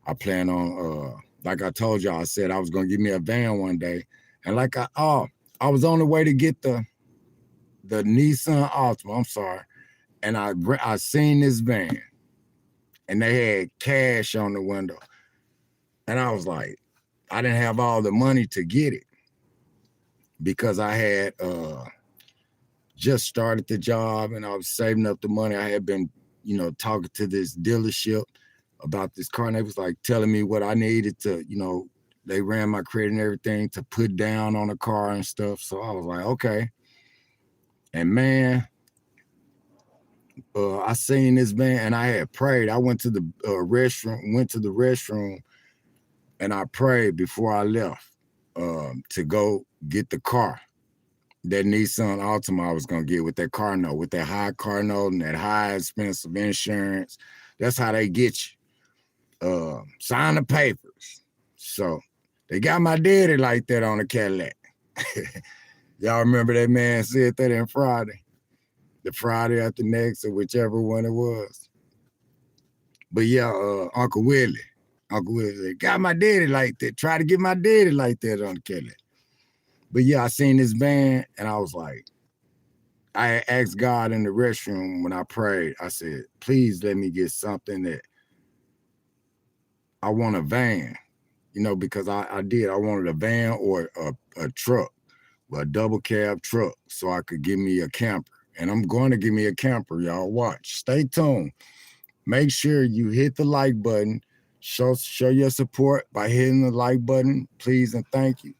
I plan on, like I told y'all, I said I was gonna give me a van one day, and like I was on the way to get the Nissan Altima. I'm sorry, and I seen this van, and they had cash on the window, and I was like, I didn't have all the money to get it because I had just started the job and I was saving up the money. I had been, talking to this dealership about this car, and they was like telling me what I needed to, they ran my credit and everything to put down on the car and stuff. So I was like, okay. And man, I seen this van and I had prayed. I went to the restroom, and I prayed before I left to go get the car. That Nissan Altima I was gonna get with that car note, with that high car note and that high expensive insurance. That's how they get you. Sign the papers. So they got my daddy like that on the Cadillac. Y'all remember that man said that in Friday? The Friday after next, or whichever one it was. But yeah, Uncle Willie said, got my daddy like that. Try to get my daddy like that on the Cadillac. But yeah, I seen this van and I was like, I asked God in the restroom when I prayed, I said, please let me get something that I want a van, because I wanted a van or a truck, a double cab truck, so I could give me a camper. And I'm going to give me a camper, y'all. Watch. Stay tuned. Make sure you hit the like button. Show your support by hitting the like button, please and thank you.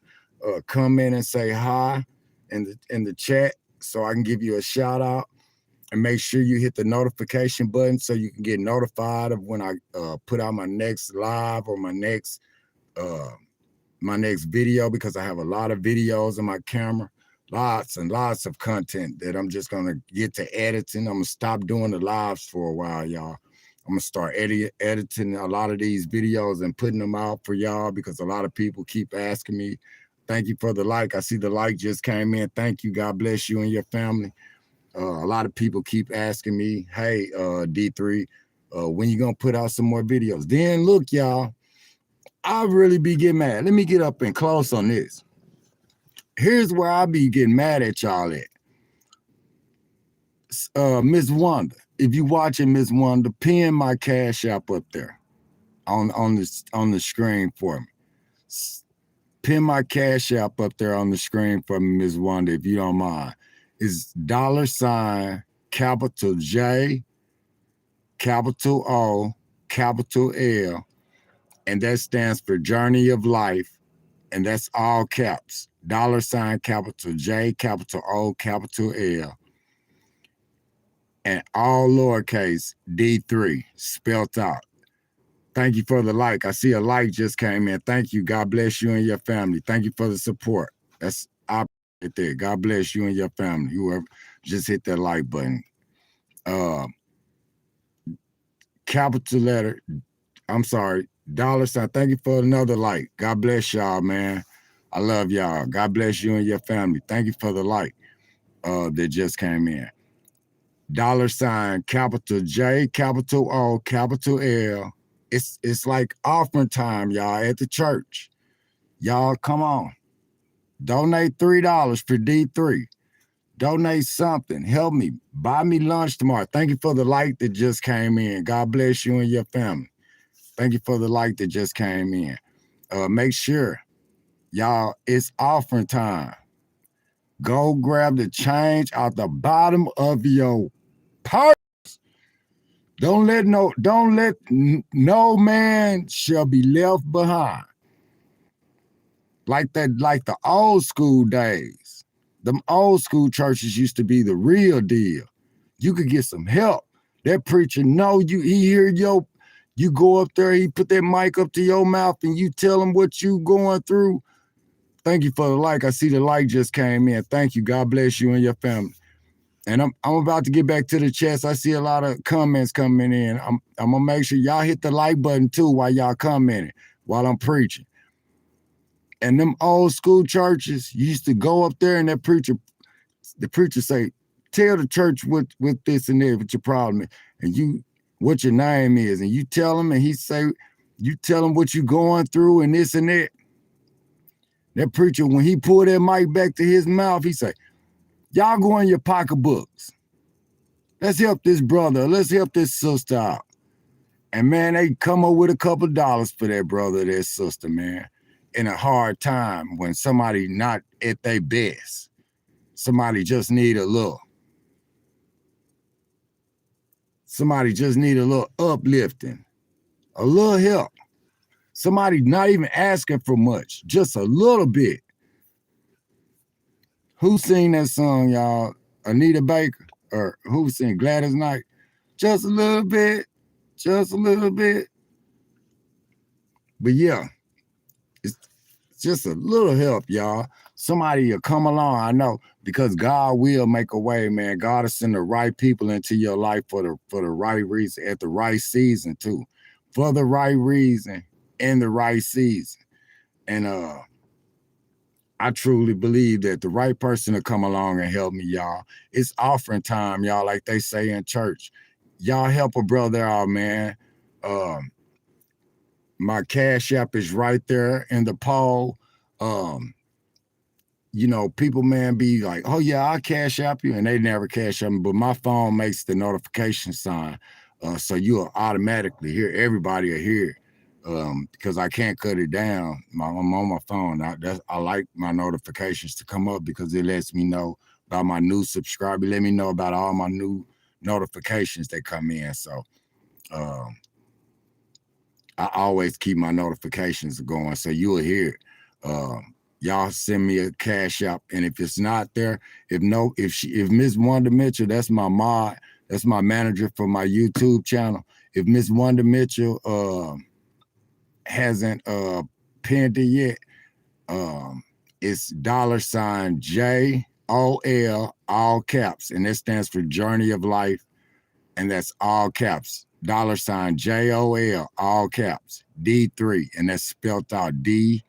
Come in and say hi in the chat so I can give you a shout out, and make sure you hit the notification button so you can get notified of when I put out my next live or my next video, because I have a lot of videos on my camera, lots and lots of content that I'm just gonna get to editing. I'm gonna stop doing the lives for a while, y'all. I'm gonna start editing a lot of these videos and putting them out for y'all, because a lot of people keep asking me. Thank you for the like. I see the like just came in. Thank you. God bless you and your family. A lot of people keep asking me, hey, D3, when you gonna put out some more videos? Then look, y'all, I really be getting mad. Let me get up and close on this. Here's where I be getting mad at y'all at. Miss Wanda, if you watching Miss Wanda, pin my Cash App up there on the screen for me. Pin my Cash App up there on the screen for me, Miss Wanda, if you don't mind. It's $, capital J, capital O, capital L, and that stands for Journey of Life, and that's all caps. $, capital J, capital O, capital L, and all lowercase D3 spelled out. Thank you for the like. I see a like just came in. Thank you. God bless you and your family. Thank you for the support. That's I right there. God bless you and your family. Whoever just hit that like button. Capital letter. I'm sorry. $. Thank you for another like. God bless y'all, man. I love y'all. God bless you and your family. Thank you for the like that just came in. $, capital J, capital O, capital L. It's like offering time, y'all, at the church. Y'all, come on. Donate $3 for D3. Donate something. Help me. Buy me lunch tomorrow. Thank you for the like that just came in. God bless you and your family. Thank you for the like that just came in. Make sure, y'all, it's offering time. Go grab the change out the bottom of your purse. Don't let no man shall be left behind. Like the old school days. Them old school churches used to be the real deal. You could get some help. That preacher know you, he hear you go up there, he put that mic up to your mouth and you tell him what you going through. Thank you for the like. I see the like just came in. Thank you. God bless you and your family. And I'm about to get back to the chats. I see a lot of comments coming in. I'm gonna make sure y'all hit the like button too while y'all commenting, while I'm preaching. And them old school churches used to go up there and the preacher say, tell the church what this and that, what your problem is, and what your name is. And you tell him and he say, You tell them what you going through and this and that. That preacher, when he pulled that mic back to his mouth, he said, y'all go in your pocketbooks. Let's help this brother. Let's help this sister out. And man, they come up with a couple dollars for that brother, that sister, man, in a hard time when somebody not at their best. Somebody just need a little. Somebody just need a little uplifting, a little help. Somebody not even asking for much, just a little bit. Who sing that song, y'all? Anita Baker? Or who sing Gladys Knight? Just a little bit, just a little bit. But yeah, it's just a little help, y'all. Somebody will come along, I know, because God will make a way, man. God will send the right people into your life for the right reason, at the right season too. For the right reason, in the right season. And I truly believe that the right person to come along and help me, y'all. It's offering time, y'all, like they say in church. Y'all help a brother out, man. My Cash App is right there in the poll. You know, people, man, be like, oh yeah, I'll Cash App you, and they never Cash App me, but my phone makes the notification sign. So you'll automatically hear, everybody will hear it. Because I can't cut it down. I'm on my phone. I like my notifications to come up because it lets me know about my new subscriber. Let me know about all my new notifications that come in. So I always keep my notifications going, so you'll hear it. Y'all send me a Cash App, and if it's not there, if Miss Wanda Mitchell, that's my mod, that's my manager for my YouTube channel. If Miss Wanda Mitchell hasn't pinned it yet, it's $JOL, all caps, and that stands for Journey of Life, and that's all caps. $JOL, all caps, D3, and that's spelled out D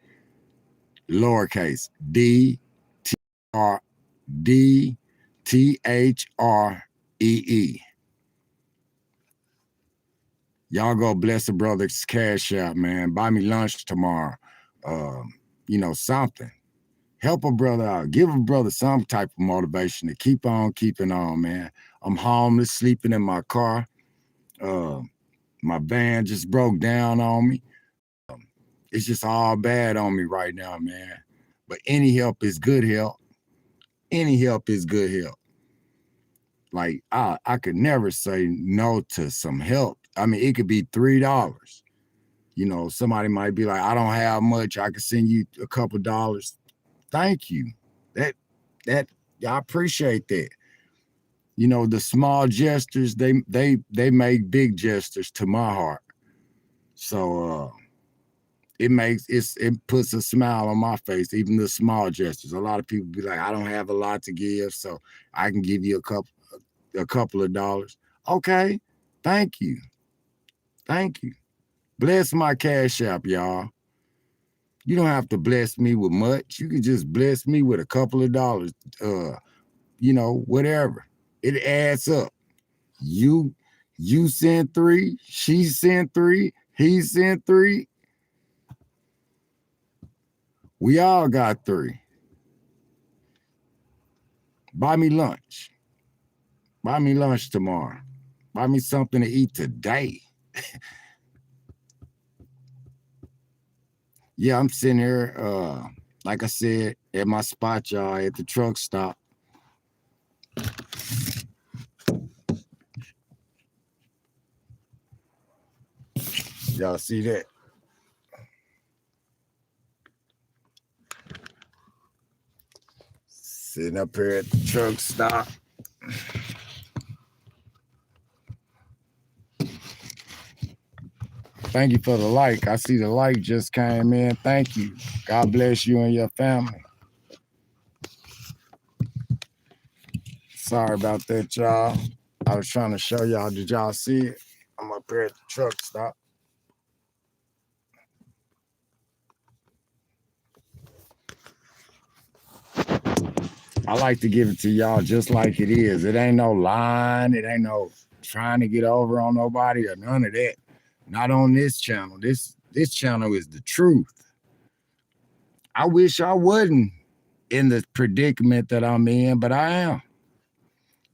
lowercase DTHREE. Y'all go bless a brother's Cash App, man. Buy me lunch tomorrow. You know, something. Help a brother out. Give a brother some type of motivation to keep on keeping on, man. I'm homeless, sleeping in my car. My van just broke down on me. It's just all bad on me right now, man. But any help is good help. Any help is good help. Like, I could never say no to some help. I mean, it could be $3. You know, somebody might be like, I don't have much. I could send you a couple dollars. Thank you. That I appreciate that. You know, the small gestures, they make big gestures to my heart. So it puts a smile on my face, even the small gestures. A lot of people be like, I don't have a lot to give, so I can give you a couple of dollars. Okay, thank you. Thank you. Bless my Cash App, y'all. You don't have to bless me with much. You can just bless me with a couple of dollars. You know, whatever. It adds up. You send 3, she sent 3, he sent 3. We all got 3. Buy me lunch. Buy me lunch tomorrow. Buy me something to eat today. Yeah, I'm sitting here, like I said, at my spot, y'all, at the truck stop. Y'all see that? Sitting up here at the truck stop. Thank you for the like. I see the like just came in. Thank you. God bless you and your family. Sorry about that, y'all. I was trying to show y'all. Did y'all see it? I'm up here at the truck stop. I like to give it to y'all just like it is. It ain't no line. It ain't no trying to get over on nobody or none of that. Not on this channel. This This channel is the truth. I wish I wasn't in the predicament that I'm in, but I am.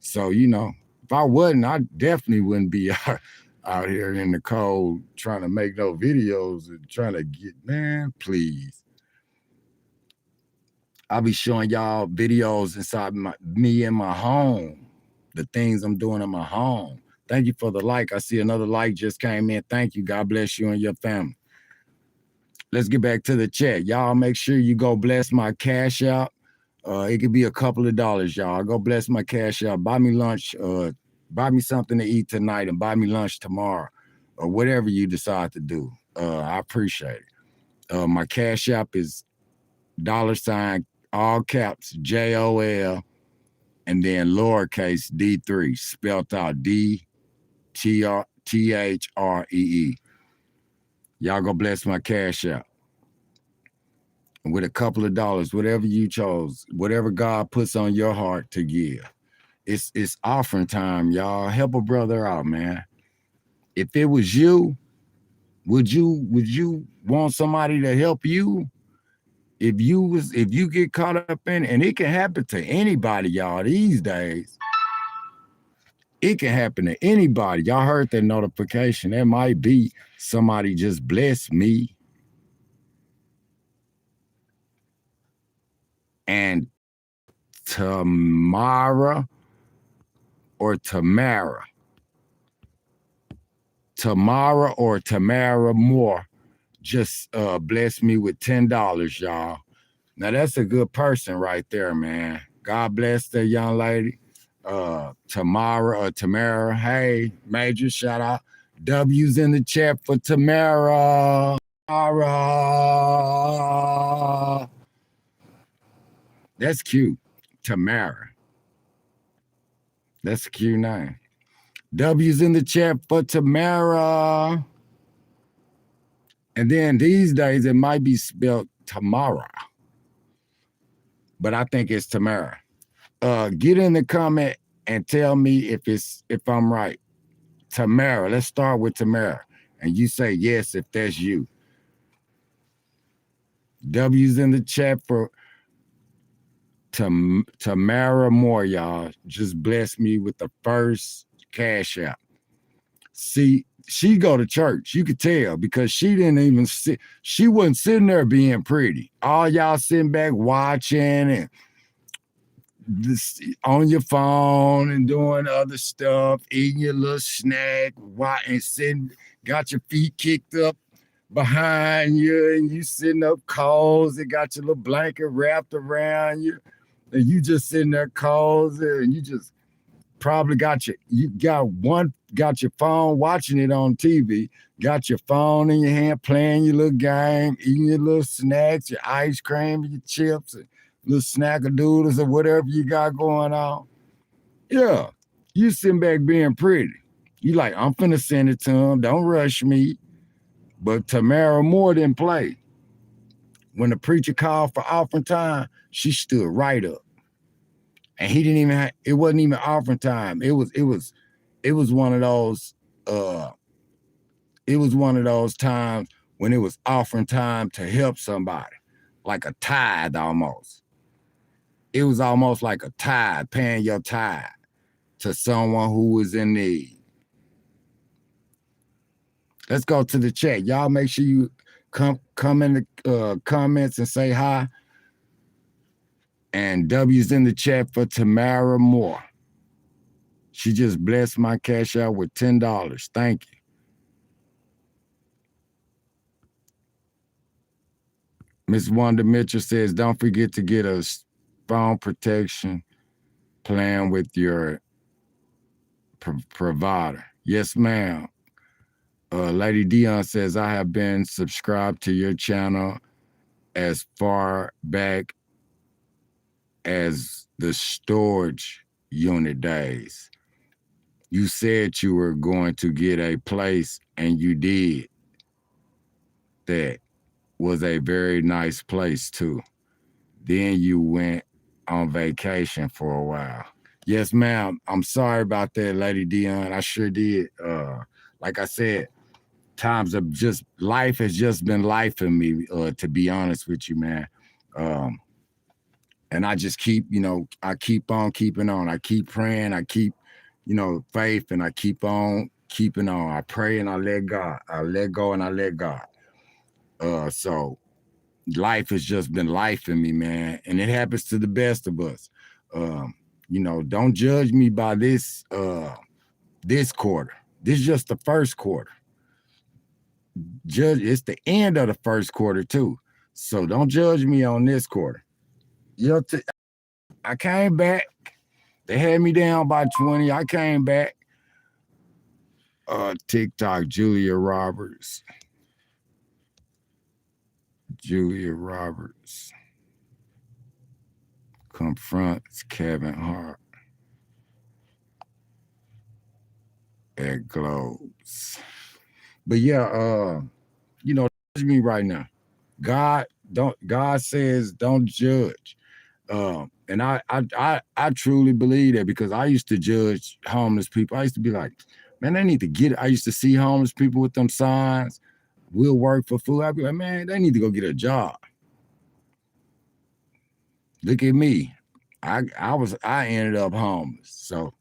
So, you know, if I wasn't, I definitely wouldn't be out here in the cold trying to make no videos and trying to get, man, please. I'll be showing y'all videos inside me in my home, the things I'm doing in my home. Thank you for the like. I see another like just came in. Thank you. God bless you and your family. Let's get back to the chat. Y'all make sure you go bless my Cash App. It could be a couple of dollars, y'all. Go bless my Cash App. Buy me lunch. Buy me something to eat tonight and buy me lunch tomorrow or whatever you decide to do. I appreciate it. My Cash App is $, all caps, JOL, and then lowercase D3, spelled out DTHREE. Y'all go bless my Cash App with a couple of dollars, whatever you chose, whatever God puts on your heart to give. It's offering time, y'all. Help a brother out, man. If it was you, would you want somebody to help you? If you get caught up in it, and it can happen to anybody, y'all, these days. It can happen to anybody. Y'all heard that notification. That might be somebody just blessed me. And Tamara or Tamara Moore just blessed me with $10, y'all. Now that's a good person right there, man. God bless that young lady. Tamara. Hey, major shout out. W's in the chat for Tamara. That's cute. Tamara. That's a cute name. W's in the chat for Tamara. And then these days it might be spelled Tamara, but I think it's Tamara. Get in the comment and tell me if I'm right. Tamara, let's start with Tamara. And you say yes if that's you. W's in the chat for Tamara Moore, y'all. Just bless me with the first Cash App. See, she go to church. You could tell because she didn't even sit. She wasn't sitting there being pretty. All y'all sitting back watching and this, on your phone and doing other stuff, eating your little snack, and sitting, got your feet kicked up behind you, and you sitting up cozy, got your little blanket wrapped around you, and you just sitting there cozy, and you just probably got your phone watching it on TV, got your phone in your hand, playing your little game, eating your little snacks, your ice cream, your chips, and little snackadoodles or whatever you got going on. Yeah, you sitting back being pretty. You like, I'm finna send it to him. Don't rush me. But Tamara Moore didn't play. When the preacher called for offering time, she stood right up. And he didn't even it wasn't even offering time. It was one of those times when it was offering time to help somebody, like a tithe almost. It was almost like a tithe, paying your tithe to someone who was in need. Let's go to the chat. Y'all make sure you come in the comments and say hi. And W's in the chat for Tamara Moore. She just blessed my Cash App with $10. Thank you. Miss Wanda Mitchell says, don't forget to get a phone protection plan with your provider. Yes, ma'am. Lady Dion says, I have been subscribed to your channel as far back as the storage unit days. You said you were going to get a place, and you did. That was a very nice place, too. Then you went on vacation for a while. Yes, ma'am. I'm sorry about that, Lady Dion. I sure did. Like I said, times of just life has just been life in me, to be honest with you, man. And I just keep, I keep on keeping on. I keep praying. I keep, faith, and I keep on keeping on. I pray and I let God. I let go and I let God. So life has just been life in me, man. And it happens to the best of us. Don't judge me by this this quarter. This is just the first quarter. It's the end of the first quarter too. So don't judge me on this quarter. I came back. They had me down by 20. I came back. TikTok, Julia Roberts. Julia Roberts confronts Kevin Hart at Globes. But yeah, judge me right now. God says don't judge. And I truly believe that, because I used to judge homeless people. I used to be like, man, they need to get it. I used to see homeless people with them signs, we'll work for food. I'd be like, man, they need to go get a job. Look at me. I ended up homeless. So,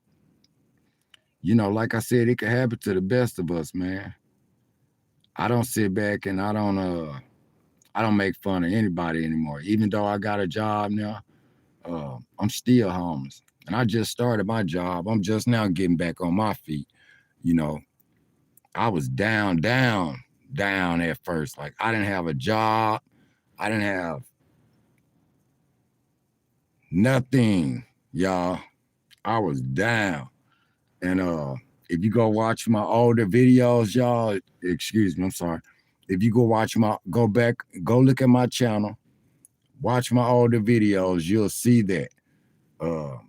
like I said, it could happen to the best of us, man. I don't sit back and I don't make fun of anybody anymore. Even though I got a job now, I'm still homeless. And I just started my job. I'm just now getting back on my feet. I was down at first. Like, I didn't have a job. I didn't have nothing, y'all. I was down. And if you go watch my older videos, y'all, excuse me, I'm sorry. If you go look at my channel, watch my older videos, you'll see that.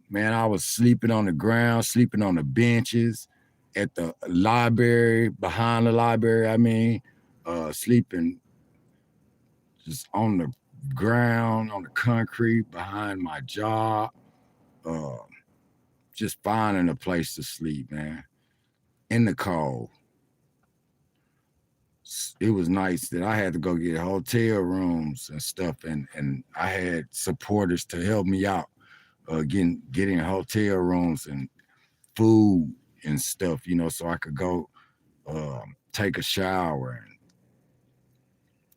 Man, I was sleeping on the ground, sleeping on the benches at the library, behind the library, sleeping just on the ground, on the concrete, behind my job, just finding a place to sleep, man, in the cold. It was nice that I had to go get hotel rooms and stuff, and I had supporters to help me out, getting hotel rooms and food and stuff, so I could go take a shower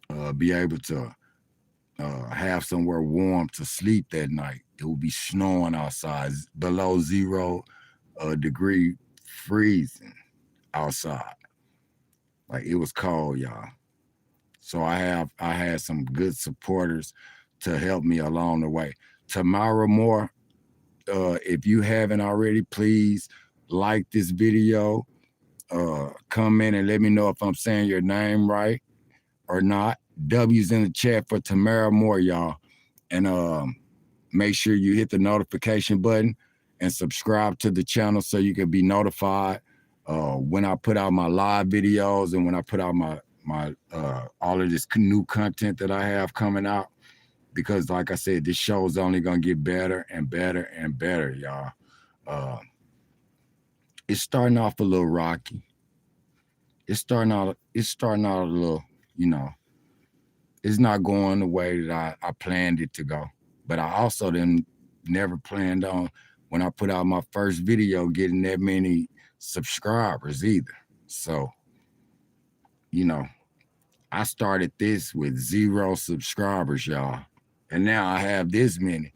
and be able to have somewhere warm to sleep that night. It would be snowing outside, below 0 degree freezing outside. Like, it was cold, y'all. So I had some good supporters to help me along the way. Tamara Moore, if you haven't already, please like this video. Comment and let me know if I'm saying your name right or not. W's in the chat for Tamara Moore, y'all. And make sure you hit the notification button and subscribe to the channel so you can be notified when I put out my live videos and when I put out my all of this new content that I have coming out. Because like I said, this show is only gonna get better and better and better, y'all. It's starting off a little rocky. It's starting out a little, it's not going the way that I planned it to go. But I also never planned on, when I put out my first video, getting that many subscribers either. So, I started this with 0 subscribers, y'all. And now I have this many.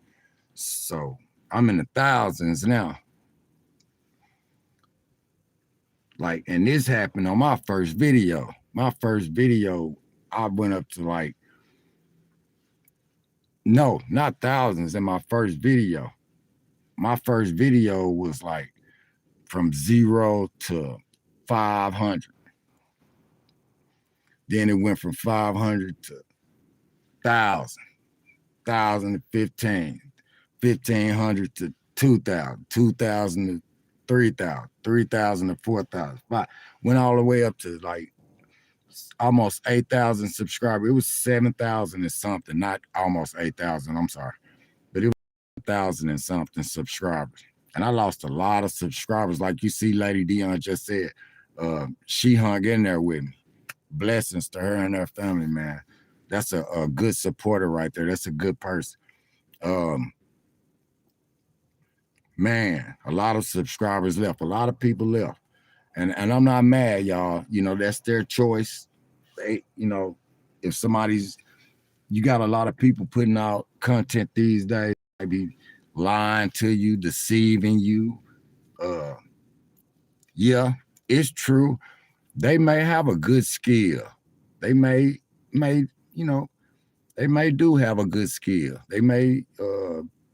So I'm in the thousands now. Like, and this happened on my first video. My first video, I went up to no, not thousands in my first video. My first video was from 0 to 500. Then it went from 500 to 1,000, 1,000 to 15, 1,500 to 2,000, 2,000 to 3,000, 3,000 to 4,000. Went all the way up to almost 8,000 subscribers. It was 7,000 and something, not almost 8,000, I'm sorry. But it was 1,000 and something subscribers. And I lost a lot of subscribers. Like you see Lady Dion just said, she hung in there with me. blessings to her and her family, man. That's a good supporter right there. That's a good person. Man, a lot of subscribers left. A lot of people left. And I'm not mad, y'all. You know, that's their choice. They, you know, if somebody's, you got a lot of people putting out content these days, maybe lying to you, deceiving you. Yeah, it's true. They may have a good skill. They may, you know, they may do have a good skill. They may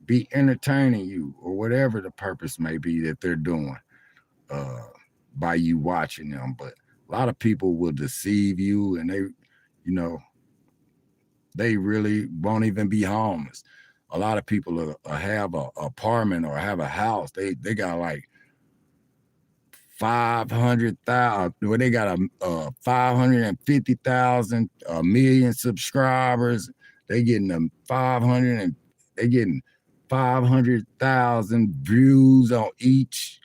be entertaining you or whatever the purpose may be that they're doing by you watching them. But a lot of people will deceive you, and they, you know, they really won't even be homeless. A lot of people have an apartment or have a house. They got like 500,000. Well, they got a 550,000, a million subscribers. They getting them 500 and they getting 500,000 views on each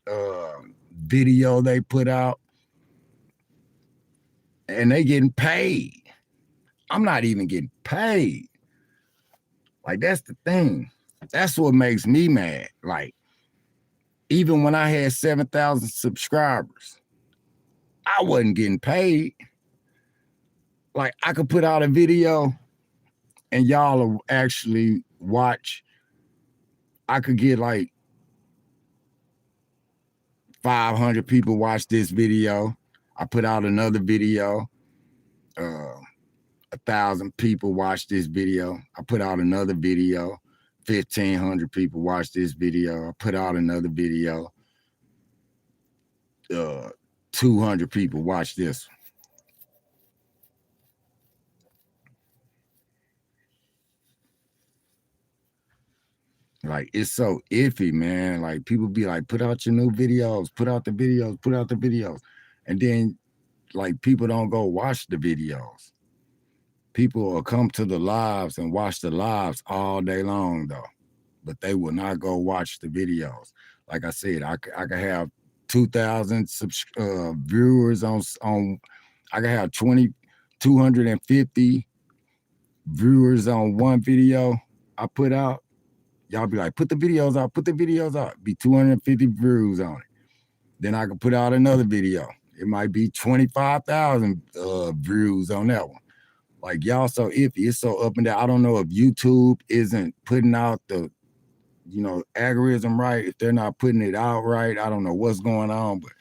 video they put out, and they getting paid. I'm not even getting paid. Like, that's the thing. That's what makes me mad. Like, even when I had 7,000 subscribers, I wasn't getting paid. Like, I could put out a video and y'all will actually watch. I could get like 500 people watch this video. I put out another video. 1,000 people watch this video. I put out another video. 1,500 people watch this video. I put out another video. 200 people watch this. Like, it's so iffy, man. Like, people be like, put out your new videos, put out the videos, put out the videos. And then, like, people don't go watch the videos. People will come to the lives and watch the lives all day long, though. But they will not go watch the videos. Like I said, I could have 2,000 viewers on. I could have 250 viewers on one video I put out. Y'all be like, put the videos out, put the videos out. Be 250 views on it. Then I could put out another video. It might be 25,000 views on that one. Like, y'all so iffy. It's so up and down. I don't know if YouTube isn't putting out the, you know, algorithm right. If they're not putting it out right, I don't know what's going on. But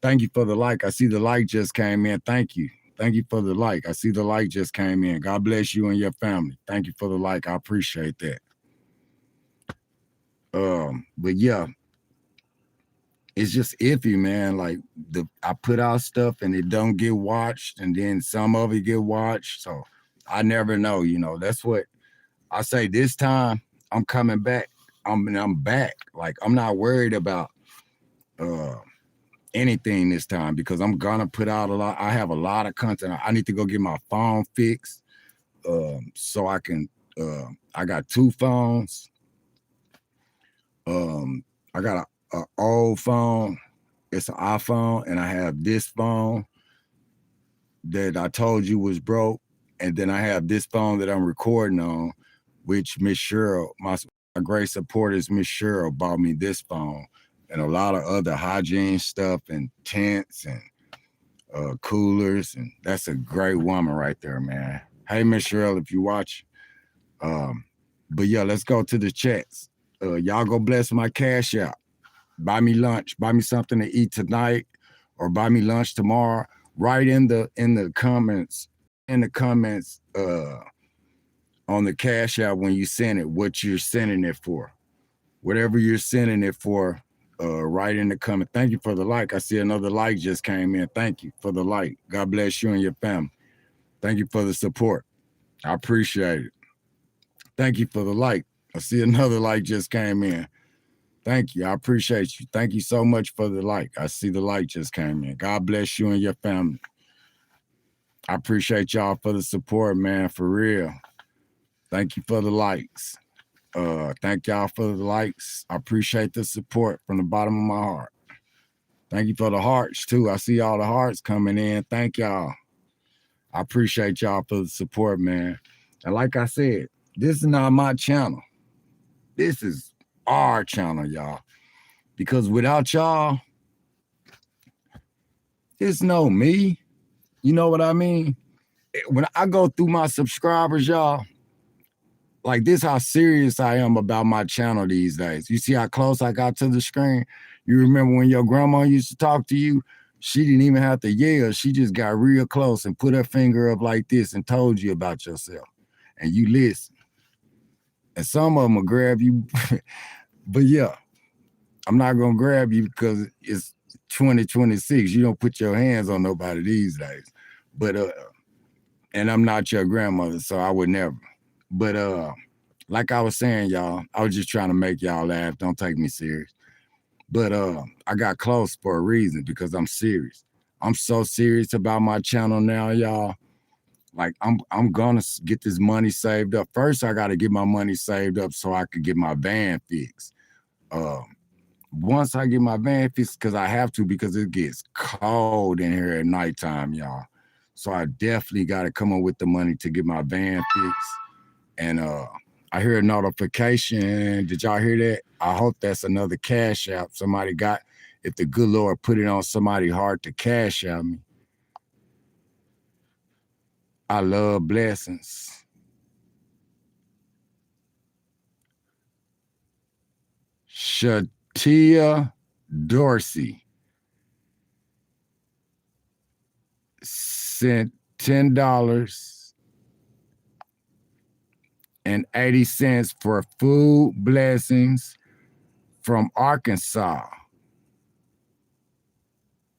thank you for the like. I see the like just came in. Thank you. Thank you for the like. I see the like just came in. God bless you and your family. Thank you for the like. I appreciate that. But yeah, it's just iffy, man. Like, I put out stuff and it don't get watched, and then some of it get watched. So I never know, you know. That's what I say. This time I'm coming back. I'm back. Like, I'm not worried about anything this time, because I'm gonna put out a lot. I have a lot of content. I need to go get my phone fixed. So I can I got 2 phones. I got an old phone. It's an iPhone, and I have this phone that I told you was broke, and then I have this phone that I'm recording on, which Miss Cheryl, my great supporters, Miss Cheryl, bought me this phone and a lot of other hygiene stuff and tents and coolers, and that's a great woman right there, man. Hey, Miss Cheryl, if you watch. But yeah, let's go to the chats. Y'all go bless my Cash App. Buy me lunch, buy me something to eat tonight, or buy me lunch tomorrow. Right in the comments, on the Cash App when you send it, what you're sending it for. Whatever you're sending it for, right in the comment. Thank you for the like. I see another like just came in. Thank you for the like. God bless you and your family. Thank you for the support. I appreciate it. Thank you for the like. I see another like just came in. Thank you. I appreciate you. Thank you so much for the like. I see the like just came in. God bless you and your family. I appreciate y'all for the support, man, for real. Thank you for the likes. Thank y'all for the likes. I appreciate the support from the bottom of my heart. Thank you for the hearts, too. I see all the hearts coming in. Thank y'all. I appreciate y'all for the support, man. And like I said, this is not my channel. This is our channel, y'all. Because without y'all, it's no me. You know what I mean? When I go through my subscribers, y'all, like this how serious I am about my channel these days. You see how close I got to the screen? You remember when your grandma used to talk to you? She didn't even have to yell. She just got real close and put her finger up like this and told you about yourself. And you listen. And some of them will grab you. But yeah, I'm not going to grab you because it's 2026. You don't put your hands on nobody these days. But, and I'm not your grandmother, so I would never. But like I was saying, y'all, I was just trying to make y'all laugh. Don't take me serious. But I got close for a reason because I'm serious. I'm so serious about my channel now, y'all. Like I'm gonna get this money saved up. First, I gotta get my money saved up so I could get my van fixed. Once I get my van fixed, because I have to, because it gets cold in here at nighttime, y'all. So I definitely gotta come up with the money to get my van fixed. And I hear a notification. Did y'all hear that? I hope that's another cash app somebody got. If the good Lord put it on somebody hard to cash out me. I love blessings. Shatia Dorsey sent $10.80 for food blessings from Arkansas.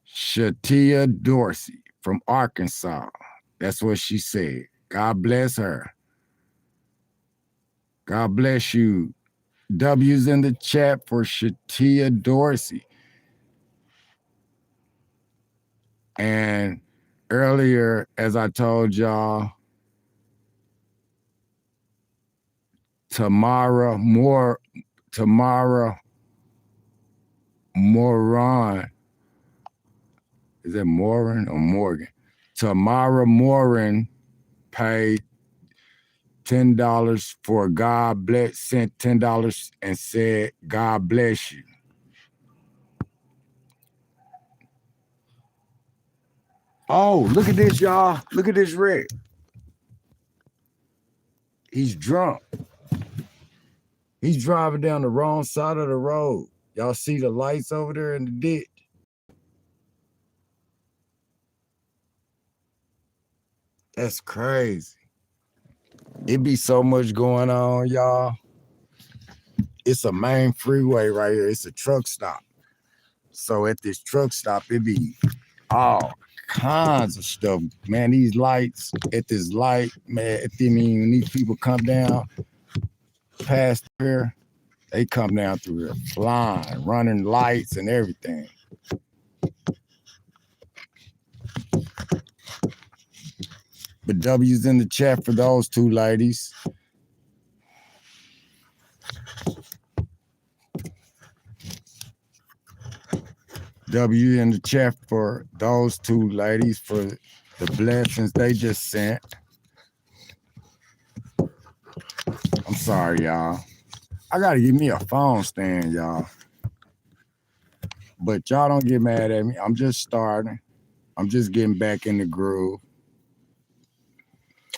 Shatia Dorsey from Arkansas. That's what she said. God bless her. God bless you. W's in the chat for Shatia Dorsey. And earlier, as I told y'all, Tamara Moran, is it Moran or Morgan? Tamara Moran paid $10 for God bless, sent $10 and said, God bless you. Oh, look at this, y'all. Look at this Rick. He's drunk. He's driving down the wrong side of the road. Y'all see the lights over there in the ditch? That's crazy. It be so much going on, y'all. It's a main freeway right here. It's a truck stop. So at this truck stop, it be all kinds of stuff. Man, these lights at this light, man, when these people come down past here, they come down through here flying, running lights and everything. But W's in the chat for those two ladies. W in the chat for those two ladies for the blessings they just sent. I'm sorry, y'all. I gotta give me a phone stand, y'all. But y'all don't get mad at me. I'm just starting. I'm just getting back in the groove.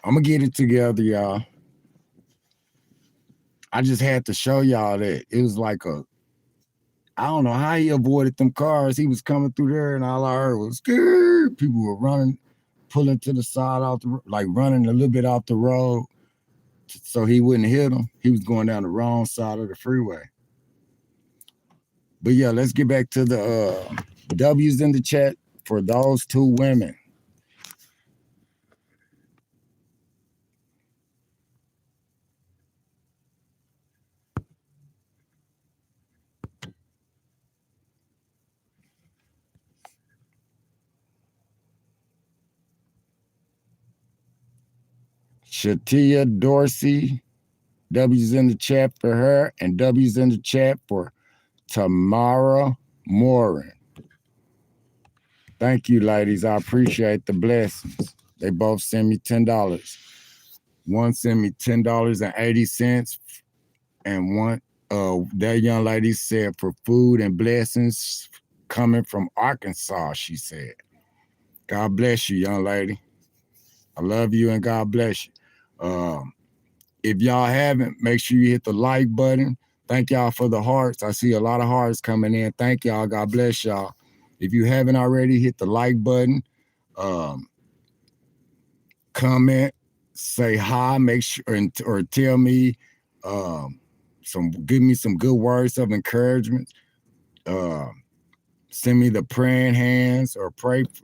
I'm gonna get it together, y'all. I just had to show y'all that it was like I don't know how he avoided them cars. He was coming through there, and all I heard was scared. People were running, pulling to the side like running a little bit off the road, so he wouldn't hit them. He was going down the wrong side of the freeway. But yeah, let's get back to the W's in the chat for those two women. Shatia Dorsey, W's in the chat for her, and W's in the chat for Tamara Moran. Thank you, ladies. I appreciate the blessings. They both send me $10. One sent me $10.80, and one that young lady said for food and blessings coming from Arkansas. She said, "God bless you, young lady. I love you and God bless you." If y'all haven't, make sure you hit the like button. Thank y'all for the hearts. I see a lot of hearts coming in. Thank y'all. God bless y'all. If you haven't already, hit the like button. Comment, say hi, make sure, or tell me give me some good words of encouragement. Send me the praying hands, or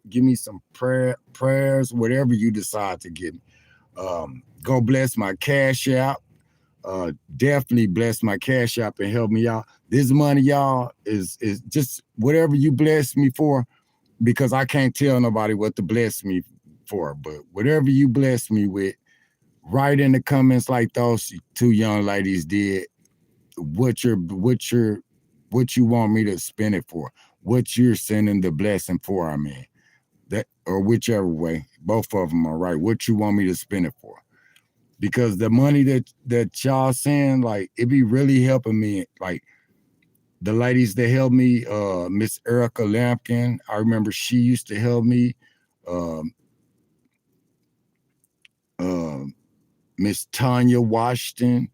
give me some prayers, whatever you decide to give me. Go bless my Cash App. Definitely bless my Cash App and help me out. This money, y'all, is just whatever you bless me for, because I can't tell nobody what to bless me for, but whatever you bless me with, write in the comments like those two young ladies did, what you want me to spend it for, what you're sending the blessing for. I mean, that, or whichever way, both of them are right. What you want me to spend it for? Because the money that y'all send, like, it be really helping me. Like the ladies that helped me, Miss Erica Lampkin, I remember she used to help me. Miss Tanya Washington,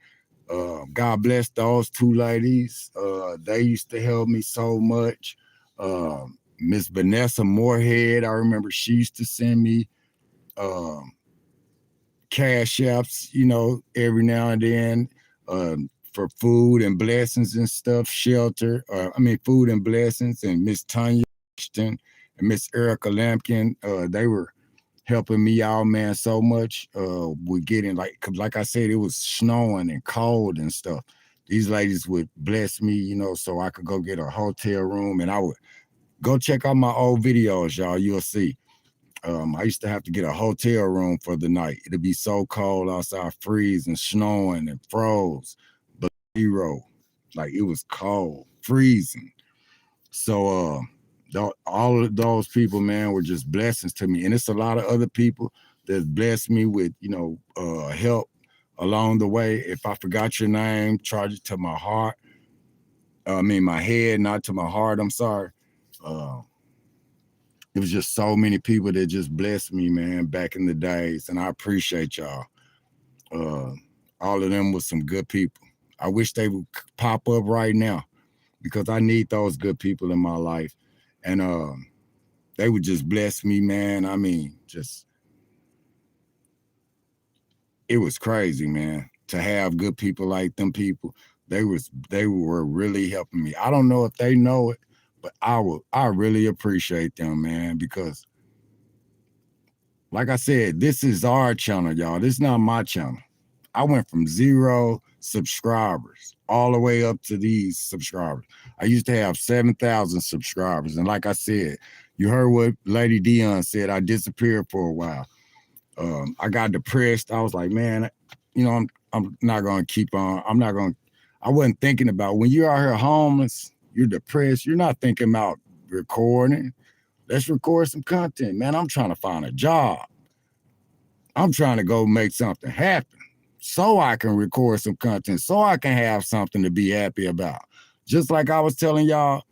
God bless those two ladies. They used to help me so much. Miss Vanessa Moorhead, I remember she used to send me Cash Apps, every now and then, for food and blessings and stuff, shelter. Food and blessings. And Miss Tanya Washington and Miss Erica Lampkin, they were helping me out, man, so much. We're getting, like I said, it was snowing and cold and stuff. These ladies would bless me, so I could go get a hotel room, and I would go check out my old videos, y'all. You'll see. I used to have to get a hotel room for the night. It'd be so cold outside, freezing, snowing, and froze. But 0, like it was cold, freezing. So all of those people, man, were just blessings to me. And it's a lot of other people that blessed me with, help along the way. If I forgot your name, charge it to my heart. My head, not to my heart. I'm sorry. It was just so many people that just blessed me, man, back in the days. And I appreciate y'all. All of them was some good people. I wish they would pop up right now, because I need those good people in my life. And they would just bless me, man. It was crazy, man, to have good people like them people. They were really helping me. I don't know if they know it, but I really appreciate them, man, because like I said, this is our channel, y'all. This is not my channel. I went from 0 subscribers all the way up to these subscribers. I used to have 7,000 subscribers. And like I said, you heard what Lady Dion said, I disappeared for a while. I got depressed. I was like, man, I'm not going to keep on. I wasn't thinking about, when you're out here homeless, you're depressed, you're not thinking about recording. Let's record some content, man. I'm trying to find a job. I'm trying to go make something happen so I can record some content, so I can have something to be happy about. Just like I was telling y'all,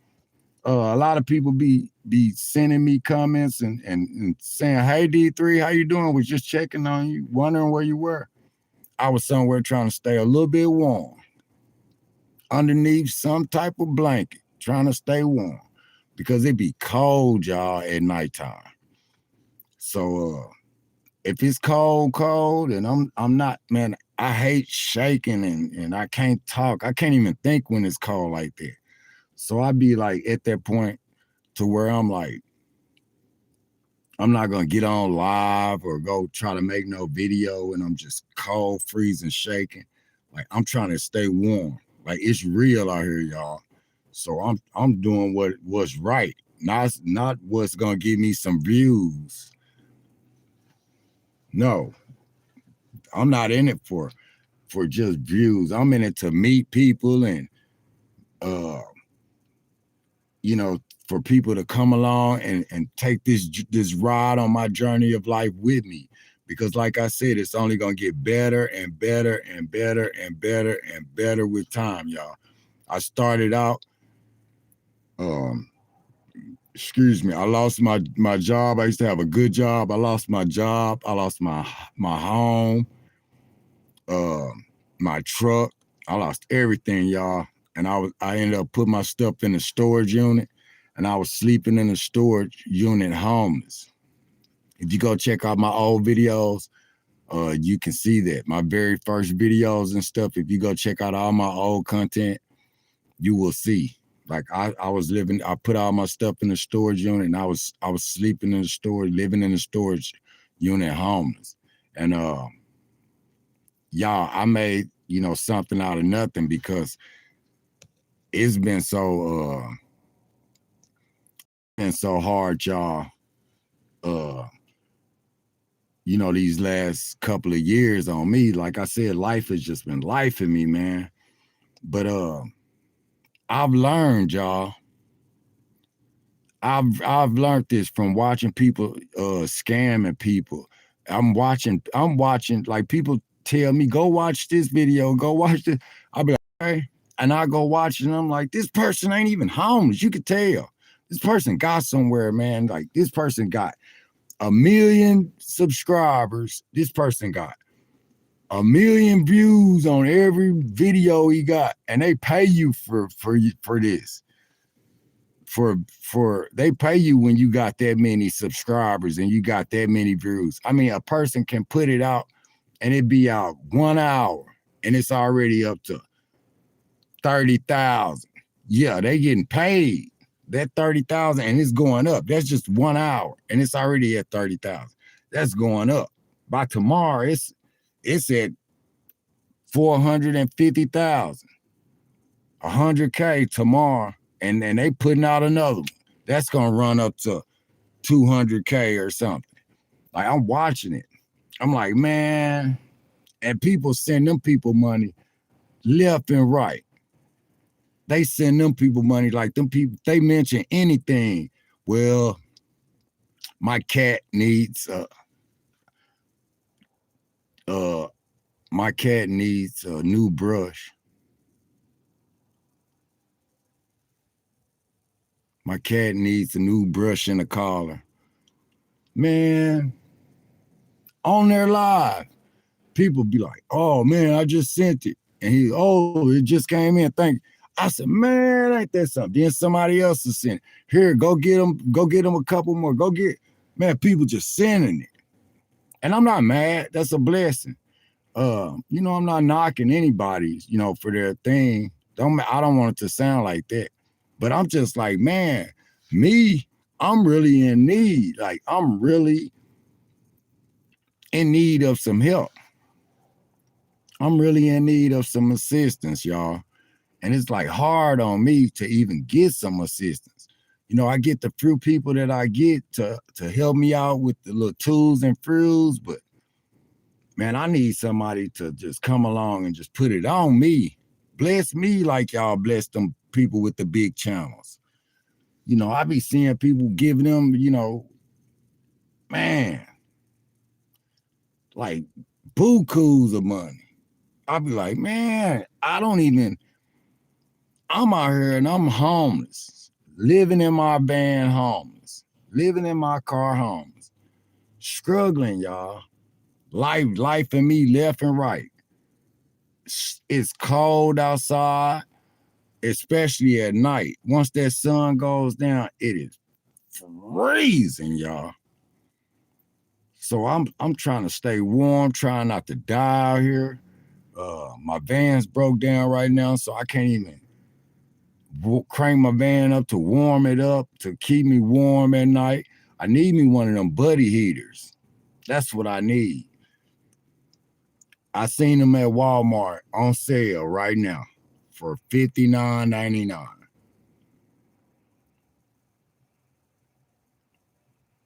a lot of people be sending me comments and saying, "Hey, D3, how you doing? Was just checking on you, wondering where you were." I was somewhere trying to stay a little bit warm, underneath some type of blanket, trying to stay warm, because it be cold, y'all, at nighttime. So if it's cold, and I'm not, man, I hate shaking, and I can't talk. I can't even think when it's cold like that. So I be like at that point to where I'm like, I'm not gonna get on live or go try to make no video, and I'm just cold, freezing, shaking. Like, I'm trying to stay warm. Like, it's real out here, y'all. So I'm doing what's right, not what's gonna give me some views. No, I'm not in it for just views. I'm in it to meet people and for people to come along and take this ride on my journey of life with me. Because like I said, it's only gonna get better and better and better and better and better with time, y'all. I started out, excuse me, I lost my job. I used to have a good job. I lost my job. I lost my home, my truck. I lost everything, y'all. And I ended up putting my stuff in the storage unit, and I was sleeping in the storage unit homeless. If you go check out my old videos, you can see that. My very first videos and stuff, if you go check out all my old content, you will see. Like I was living, I put all my stuff in the storage unit, and I was sleeping in the storage, living in the storage unit homeless. And y'all, I made, something out of nothing, because it's been so hard, y'all. These last couple of years on me. Like I said, life has just been life in me, man. But I've learned, y'all. I've learned this from watching people scamming people. I'm watching, like, people tell me, go watch this video, go watch this. I'll be like, okay. And I go watch it, and I'm like, this person ain't even homeless. You could tell. This person got somewhere, man. Like, this person got 1 million subscribers. This person got 1 million views on every video he got, and they pay you for this. They pay you when you got that many subscribers and you got that many views. I mean, a person can put it out and it be out 1 hour and it's already up to 30,000. Yeah, they getting paid that 30,000, and it's going up. That's just 1 hour and it's already at 30,000. That's going up. By tomorrow, it's at 450,000, 100K tomorrow. And they putting out another one. That's gonna run up to 200K or something. Like, I'm watching it. I'm like, man, and people send them people money left and right. They send them people money, like, them people, they mention anything. Well, my cat needs a new brush. My cat needs a new brush and a collar. Man, on their live, people be like, oh, man, I just sent it. And it just came in. Thank you. I said, man, ain't that something? Then somebody else is sending. Here, go get them a couple more. Man, people just sending it. And I'm not mad. That's a blessing. I'm not knocking anybody, for their thing. I don't want it to sound like that. But I'm just like, man, I'm really in need. Like, I'm really in need of some help. I'm really in need of some assistance, y'all. And it's like hard on me to even get some assistance. I get the few people that I get to help me out with the little tools and frills, but man, I need somebody to just come along and just put it on me. Bless me like y'all bless them people with the big channels. I be seeing people giving them, man, like bukus of money. I be like, man, I'm out here and I'm homeless, living in my van homeless, living in my car homeless, struggling, y'all. Life in me left and right. It's cold outside, especially at night. Once that sun goes down, it is freezing, y'all. So I'm trying to stay warm, trying not to die out here. My van's broke down right now, so I can't even crank my van up to warm it up, to keep me warm at night. I need me one of them buddy heaters. That's what I need. I seen them at Walmart on sale right now for $59.99.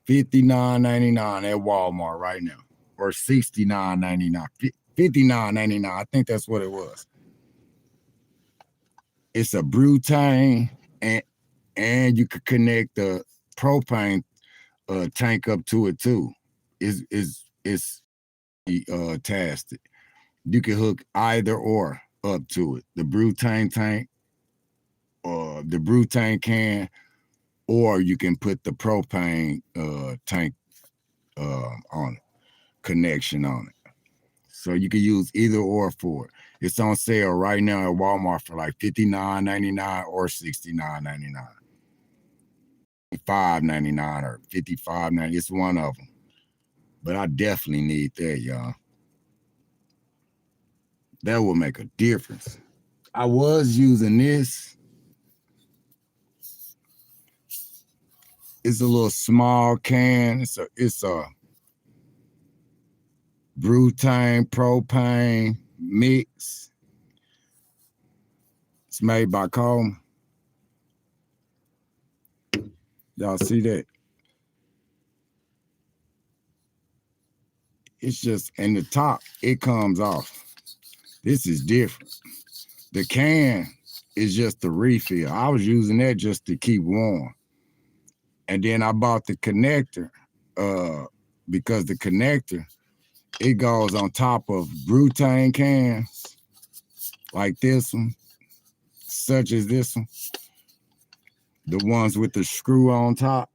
$59.99 at Walmart right now, or $69.99, $59.99. I think that's what it was. It's a Brutane, and and you could connect the propane tank up to it too. It's tested. You can hook either or up to it. The butane tank or the butane can, or you can put the propane tank on it, connection on it. So you can use either or for it. It's on sale right now at Walmart for like $59.99 or $69.99. $5.99 or $55.99. It's one of them. But I definitely need that, y'all. That will make a difference. I was using this. It's a little small can. It's a butane propane mix. It's made by Coleman. Y'all see that? It's just in the top, it comes off. This is different. The can is just the refill. I was using that just to keep warm. And then I bought the connector because the connector, it goes on top of butane cans like this one, such as this one, the ones with the screw on top.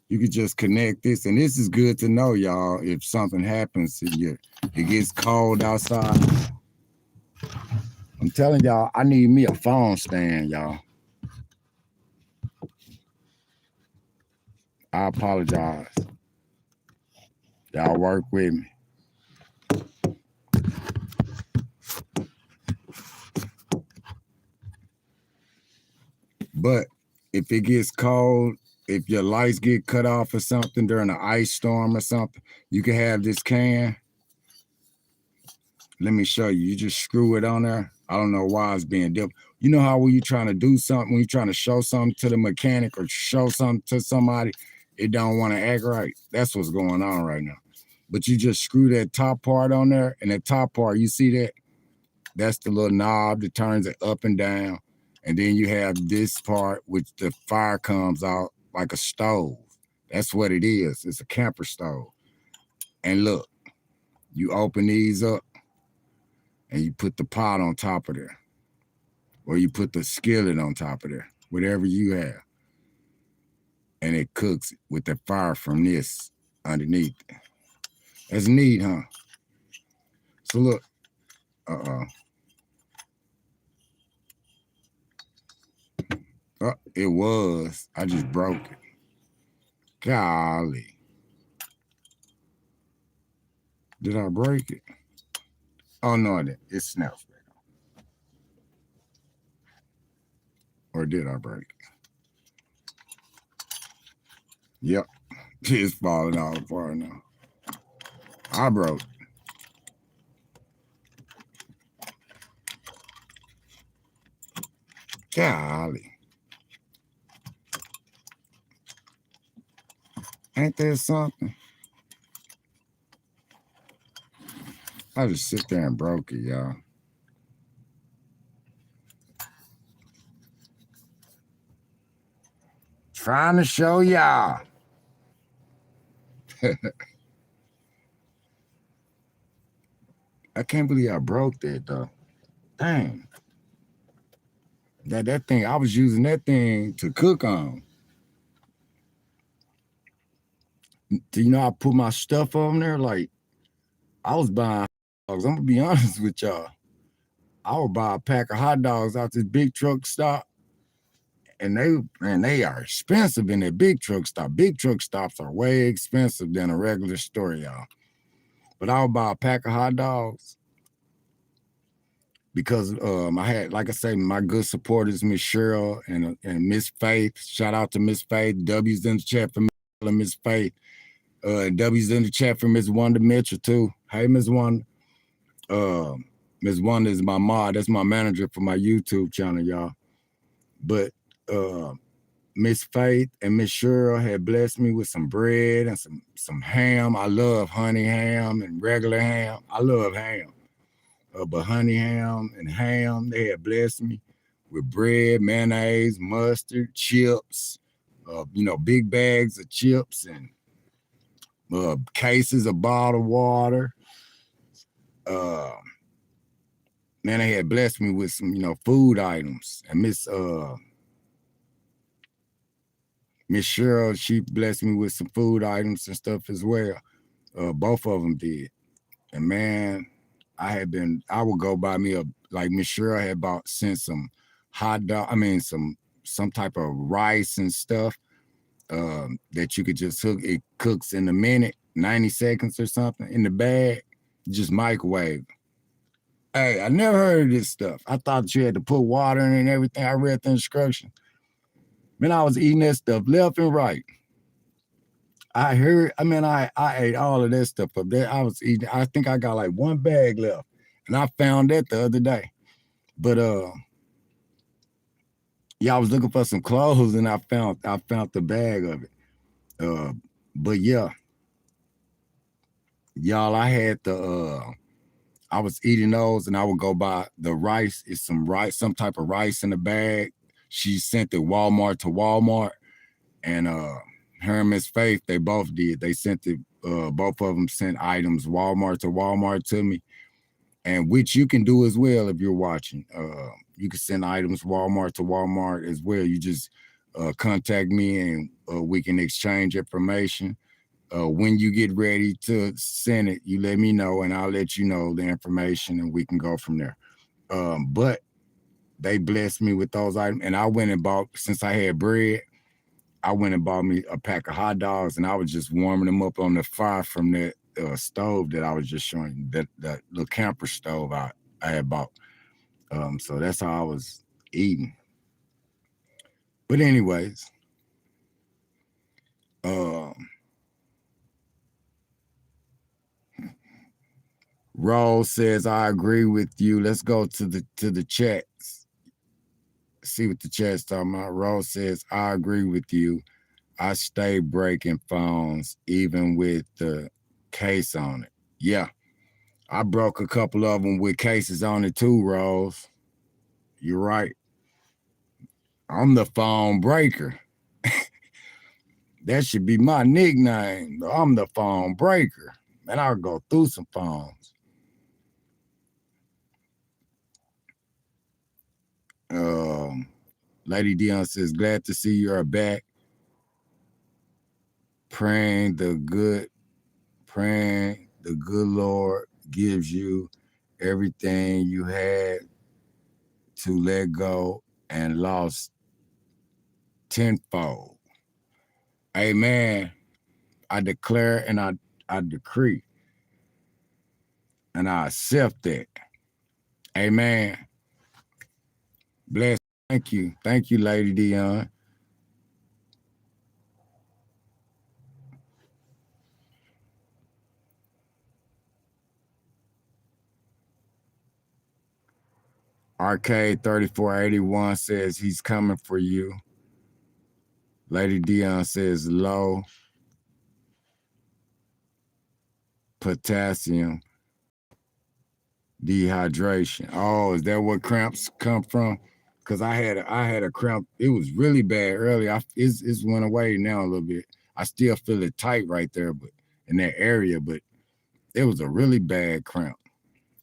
You could just connect this, and this is good to know, y'all, if something happens to you, it gets cold outside. I'm telling y'all, I need me a phone stand, y'all. I apologize. Y'all work with me. But if it gets cold, if your lights get cut off or something during an ice storm or something, you can have this can. Let me show you. You just screw it on there. I don't know why it's being different. You know how when you're trying to do something, when you're trying to show something to the mechanic or show something to somebody, it don't want to act right. That's what's going on right now. But you just screw that top part on there, and that top part, you see that? That's the little knob that turns it up and down. And then you have this part, which the fire comes out like a stove. That's what it is. It's a camper stove. And look, you open these up and you put the pot on top of there. Or you put the skillet on top of there, whatever you have. And it cooks with the fire from this underneath. That's neat, huh? So look, it was. I just broke it. Golly. Did I break it? Oh, no, I didn't. It snaps back on. Or did I break it? Yep. It's falling all apart now. I broke it. Golly. Ain't there something? I just sit there and broke it, y'all. Trying to show y'all. I can't believe I broke that, though. Dang. That thing, I was using that thing to cook on. You know, I put my stuff on there. Like, I was buying dogs. I'm going to be honest with y'all. I would buy a pack of hot dogs out this big truck stop. And they are expensive in that big truck stop. Big truck stops are way expensive than a regular store, y'all. But I would buy a pack of hot dogs because I had, like I say, my good supporters, Miss Cheryl and Miss Faith. Shout out to Miss Faith. W's in the chat for Miss Faith. W's in the chat for Miss Wanda Mitchell too. Hey, Miss Wanda. Miss Wanda is my mod. That's my manager for my YouTube channel, y'all. But Miss Faith and Miss Cheryl had blessed me with some bread and some ham. I love honey ham and regular ham. I love ham. but honey ham and ham, they had blessed me with bread, mayonnaise, mustard, chips, big bags of chips and cases of bottled water. Man, they had blessed me with some, food items. And Miss Cheryl, she blessed me with some food items and stuff as well. Both of them did. And man, I would go buy me like Miss Cheryl had sent some hot dog, some type of rice and stuff that you could just hook. It cooks in a minute, 90 seconds or something in the bag, just microwave. Hey, I never heard of this stuff. I thought you had to put water in it and everything. I read the instructions. Man, I was eating that stuff left and right. I ate all of that stuff up there. I was eating, I think I got like one bag left. And I found that the other day. But I was looking for some clothes and I found the bag of it. But yeah. Y'all, I had I was eating those and I would go buy the rice. It's some type of rice in the bag. She sent it Walmart to Walmart. And her and Miss Faith, they both did. They sent it, both of them sent items Walmart to Walmart to me. And which you can do as well if you're watching. You can send items Walmart to Walmart as well. You just contact me and we can exchange information. When you get ready to send it, you let me know and I'll let you know the information and we can go from there. But they blessed me with those items. And I went and bought, since I had bread, I went and bought me a pack of hot dogs and I was just warming them up on the fire from that stove that I was just showing you, that little camper stove I had bought. So that's how I was eating. But anyways, Rose says, I agree with you. Let's go to the chats. See what the chat's talking about. Rose says, I agree with you. I stay breaking phones, even with the case on it. Yeah. I broke a couple of them with cases on it too, Rose. You're right. I'm the phone breaker. That should be my nickname. I'm the phone breaker. And I'll go through some phones. Lady Dion says, glad to see you are back. Praying the good Lord gives you everything you had to let go and lost tenfold. Amen. I declare and I decree and I accept that. Amen. Bless. Thank you. Thank you, Lady Dion. Arcade 3481 says he's coming for you. Lady Dion says low potassium dehydration. Oh, is that where cramps come from? Because I had a cramp. It was really bad earlier. It's went away now a little bit. I still feel it tight right there, but in that area, but it was a really bad cramp.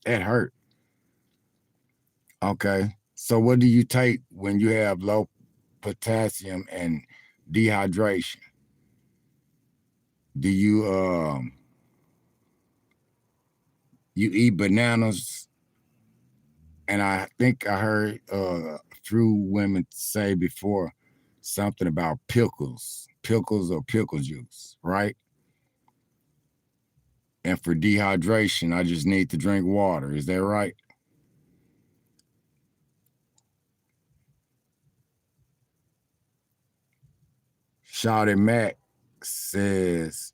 It hurt. Okay. So what do you take when you have low potassium and dehydration? Do you you eat bananas? And I think I heard through women say before something about pickles or pickle juice, right? And for dehydration, I just need to drink water. Is that right? Shawty Mac says,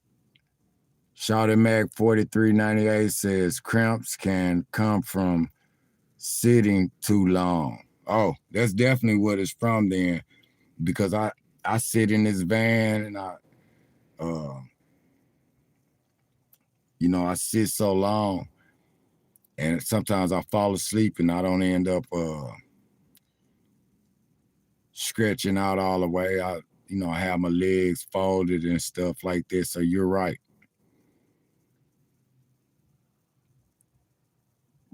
Shawty Mac 4398 says cramps can come from sitting too long. Oh, that's definitely what it's from then, because I sit in this van and I sit so long And sometimes I fall asleep and I don't end up stretching out all the way. I have my legs folded and stuff like this. So you're right.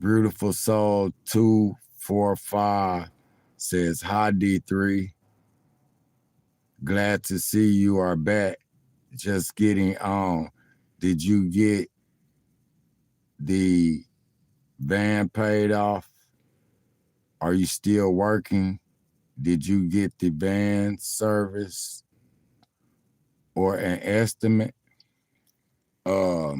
Beautiful Soul 245 says, hi, D3. Glad to see you are back. Just getting on. Did you get the van paid off? Are you still working? Did you get the van service or an estimate? Let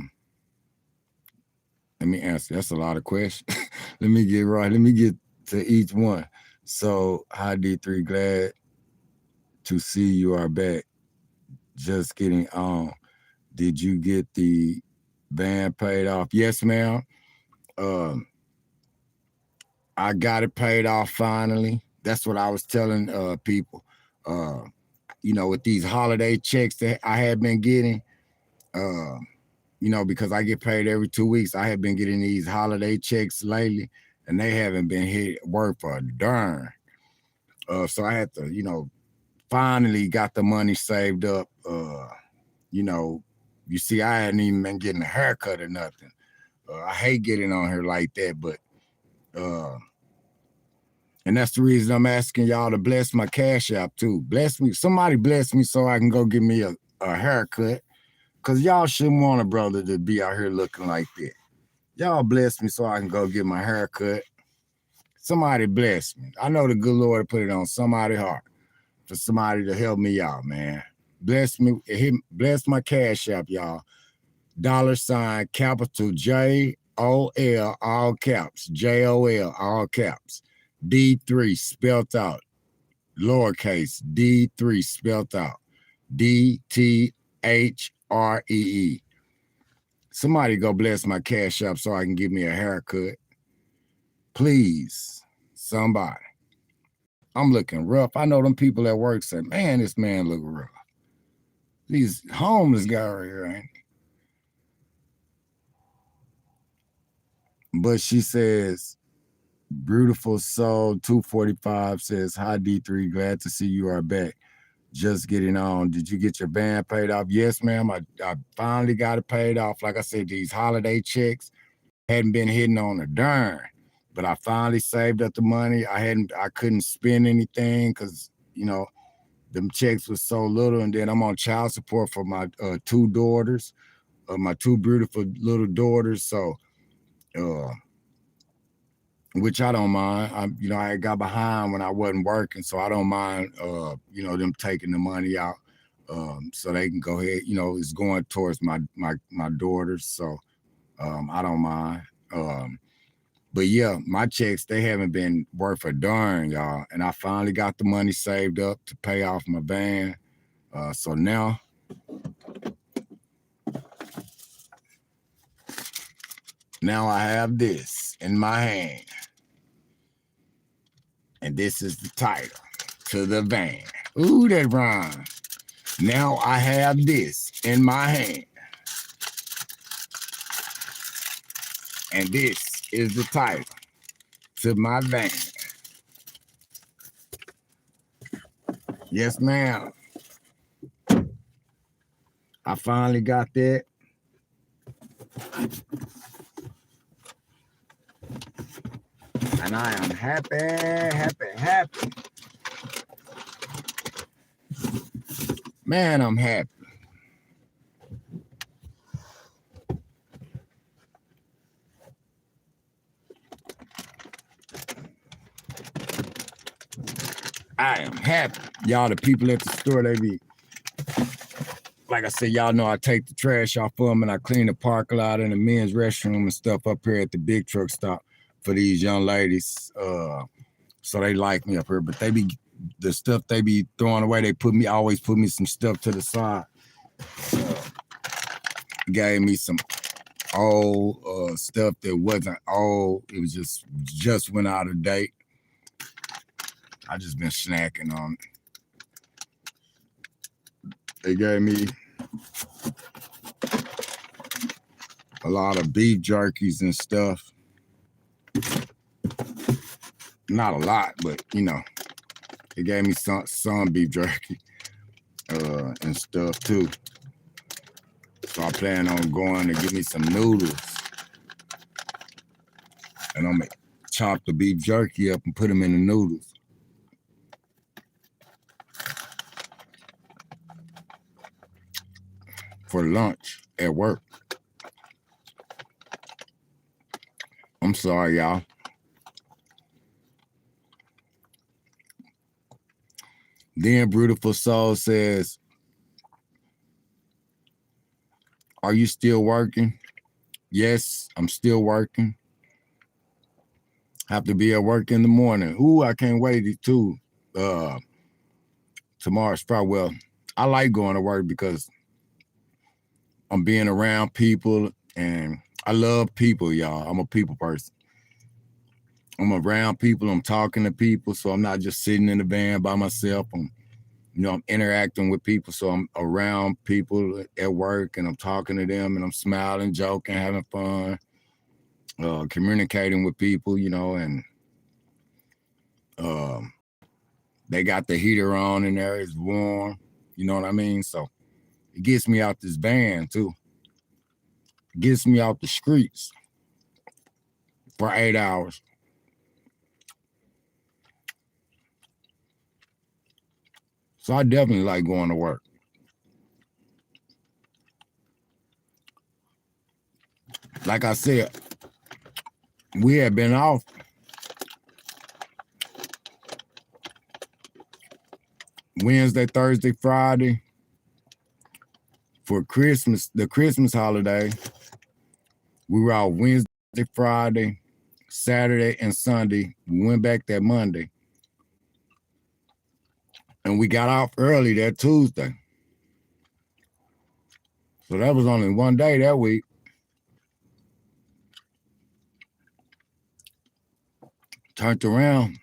me answer. That's a lot of questions. Let me get right. Let me get to each one. So, hi, D3. Glad to see you are back. Just getting on. Did you get the van paid off? Yes, ma'am. I got it paid off finally. That's what I was telling people. With these holiday checks that I had been getting, because I get paid every 2 weeks. I have been getting these holiday checks lately, and they haven't been worth a darn. So I had to, finally got the money saved up. You see, I hadn't even been getting a haircut or nothing. I hate getting on here like that, but and that's the reason I'm asking y'all to bless my Cash App too. Bless me. Somebody bless me so I can go get me a haircut. Cause y'all shouldn't want a brother to be out here looking like that. Y'all bless me so I can go get my haircut. Somebody bless me. I know the good Lord put it on somebody's heart for somebody to help me out, man. Bless me. Bless my Cash App, y'all. $ capital JOL, all caps. JOL, all caps. D3 spelled out. Lowercase. D3 spelled out. DTHREE. Somebody go bless my Cash App so I can give me a haircut. Please, somebody. I'm looking rough. I know them people at work say, man, this man look rough. These homeless guy right here, ain't he? But she says, Beautiful Soul 245 says, hi, D3. Glad to see you are back. Just getting on. Did you get your van paid off? Yes, ma'am. I finally got it paid off. Like I said, these holiday checks hadn't been hitting on a darn, but I finally saved up the money. I couldn't spend anything because, them checks was so little. And then I'm on child support for my 2 daughters, my 2 beautiful little daughters. So, which I don't mind. I got behind when I wasn't working, so I don't mind, them taking the money out, so they can go ahead. It's going towards my daughters, so I don't mind. But yeah, my checks, they haven't been worth a darn, y'all. And I finally got the money saved up to pay off my van. So now I have this in my hand. And this is the title to the van. Ooh, that rhyme. Now I have this in my hand. And this is the title to my van. Yes, ma'am. I finally got that. And I am happy, happy, happy. Man, I'm happy. I am happy. Y'all, the people at the store, they be, like I said, y'all know I take the trash off of them and I clean the parking lot and the men's restroom and stuff up here at the big truck stop for these young ladies. So they like me up here, but the stuff they be throwing away, they always put me some stuff to the side. Gave me some old stuff that wasn't old. It was just went out of date. I just been snacking on it. They gave me a lot of beef jerkies and stuff. not a lot, but you know, it gave me some beef jerky and stuff too. So I plan on going to get me some noodles, and I'm gonna chop the beef jerky up and put them in the noodles. For lunch at work. I'm sorry, y'all. Then Beautiful Soul says, are you still working? Yes, I'm still working. Have to be at work in the morning. Ooh, I can't wait too. Tomorrow's Friday. Well, I like going to work because I'm being around people and I love people, y'all. I'm a people person. I'm around people. I'm talking to people. So I'm not just sitting in the van by myself. I'm interacting with people. So I'm around people at work and I'm talking to them and I'm smiling, joking, having fun, communicating with people, and they got the heater on in there. It's warm. You know what I mean? So it gets me out this van too. It gets me out the streets for 8 hours. So I definitely like going to work. Like I said, we had been off Wednesday, Thursday, Friday for Christmas, the Christmas holiday. We were out Wednesday, Friday, Saturday, and Sunday. We went back that Monday. And we got off early that Tuesday. So that was only one day that week. Turned around.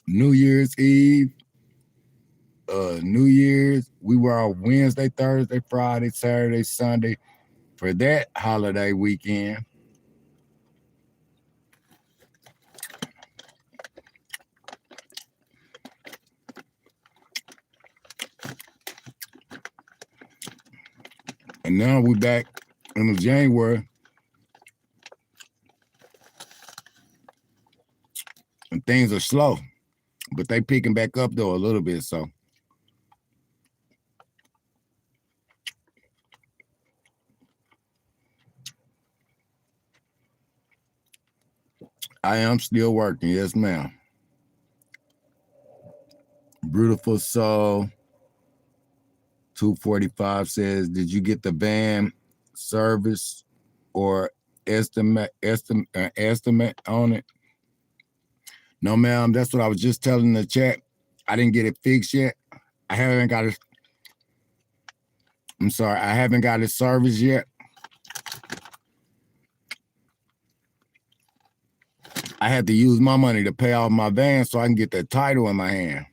New Year's Eve, New Year's, we were out Wednesday, Thursday, Friday, Saturday, Sunday for that holiday weekend. And now we're back in January. And things are slow, but they picking back up though a little bit. So I am still working. Yes, ma'am. Beautiful Soul 245 says, did you get the van service or estimate on it? No, ma'am. That's what I was just telling the chat. I didn't get it fixed yet. I haven't got it. I'm sorry. I haven't got it serviced yet. I had to use my money to pay off my van so I can get that title in my hand.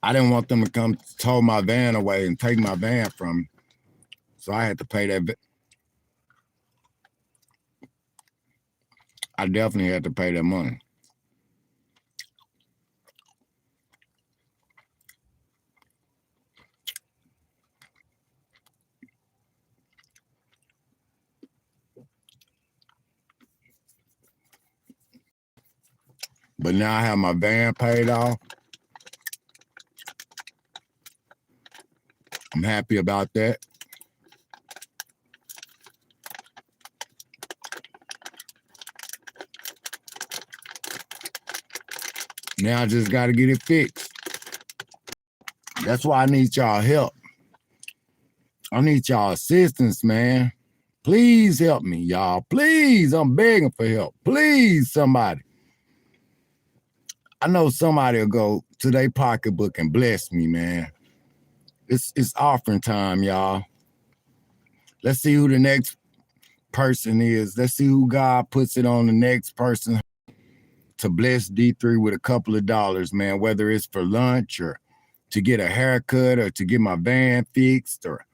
I didn't want them to come tow my van away and take my van from me. So I had to pay that. I definitely had to pay that money. But now I have my van paid off. I'm happy about that. Now I just got to get it fixed. That's why I need y'all help. I need y'all assistance, man. Please help me, y'all. Please, I'm begging for help. Please, somebody. I know somebody will go to their pocketbook and bless me, man. It's offering time, y'all. Let's see who the next person is. Let's see who God puts it on the next person to bless D3 with a couple of dollars, man, whether it's for lunch or to get a haircut or to get my van fixed or